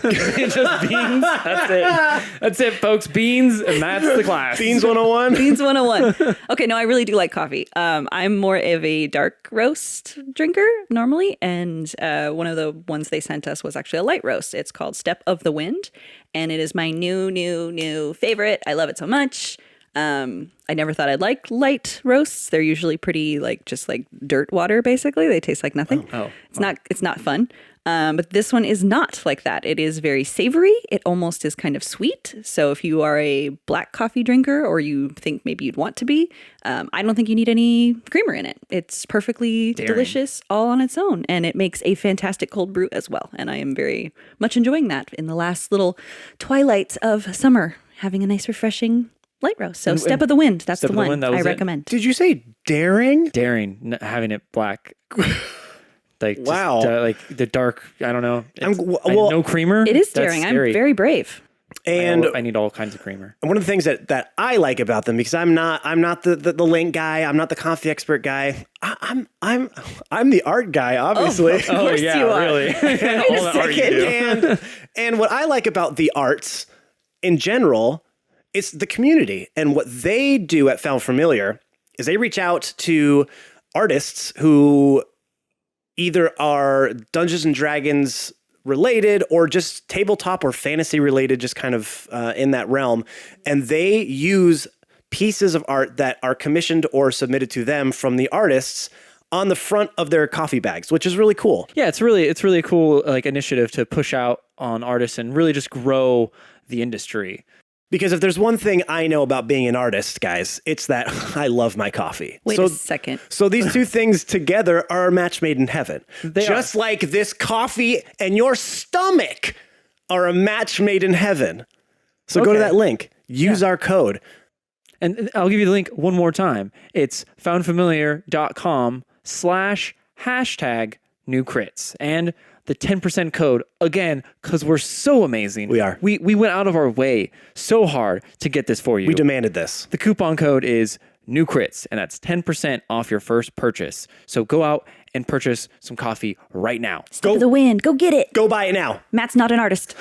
Just beans. That's it. That's it, folks. Beans, and that's the class. Beans 101. Beans 101. Okay, no, I really do like coffee. I'm more of a dark roast drinker normally, and one of the ones they sent us was actually a light roast. It's called Step of the Wind, and it is my new favorite. I love it so much. I never thought I'd like light roasts. They're usually pretty just like dirt water, basically. They taste like nothing. It's not fun. But this one is not like that. It is very savory. It almost is kind of sweet. So if you are a black coffee drinker or you think maybe you'd want to be, I don't think you need any creamer in it. It's perfectly delicious all on its own. And it makes a fantastic cold brew as well. And I am very much enjoying that in the last little twilights of summer, having a nice refreshing light roast. So Step of the Wind, that's the one I recommend. Did you say daring? Daring, having it black. Like wow, like the dark. I don't know. Well, no creamer. It is That's daring. scary. I'm very brave. And I need all kinds of creamer. one of the things that I like about them, because I'm not the link guy, I'm not the coffee expert guy. I'm the art guy, obviously. Of course you are. Really. All the art you do. And what I like about the arts in general, it's the community. And what they do at Found Familiar is they reach out to artists who either are Dungeons and Dragons related or just tabletop or fantasy related, just kind of in that realm. And they use pieces of art that are commissioned or submitted to them from the artists on the front of their coffee bags, which is really cool. Yeah, it's really a cool initiative to push out on artists and really just grow the industry. Because if there's one thing I know about being an artist, guys, it's that I love my coffee. Wait a second. So these two things together are a match made in heaven. Just like this coffee and your stomach are a match made in heaven. So go to that link. Use our code. And I'll give you the link one more time. It's foundfamiliar.com/#newcrits. And the 10% code, again, because we're so amazing. We are. We went out of our way so hard to get this for you. We demanded this. The coupon code is NEWCRITS, and that's 10% off your first purchase. So go out and purchase some coffee right now. Step of the Wind. Go get it. Go buy it now. Matt's not an artist.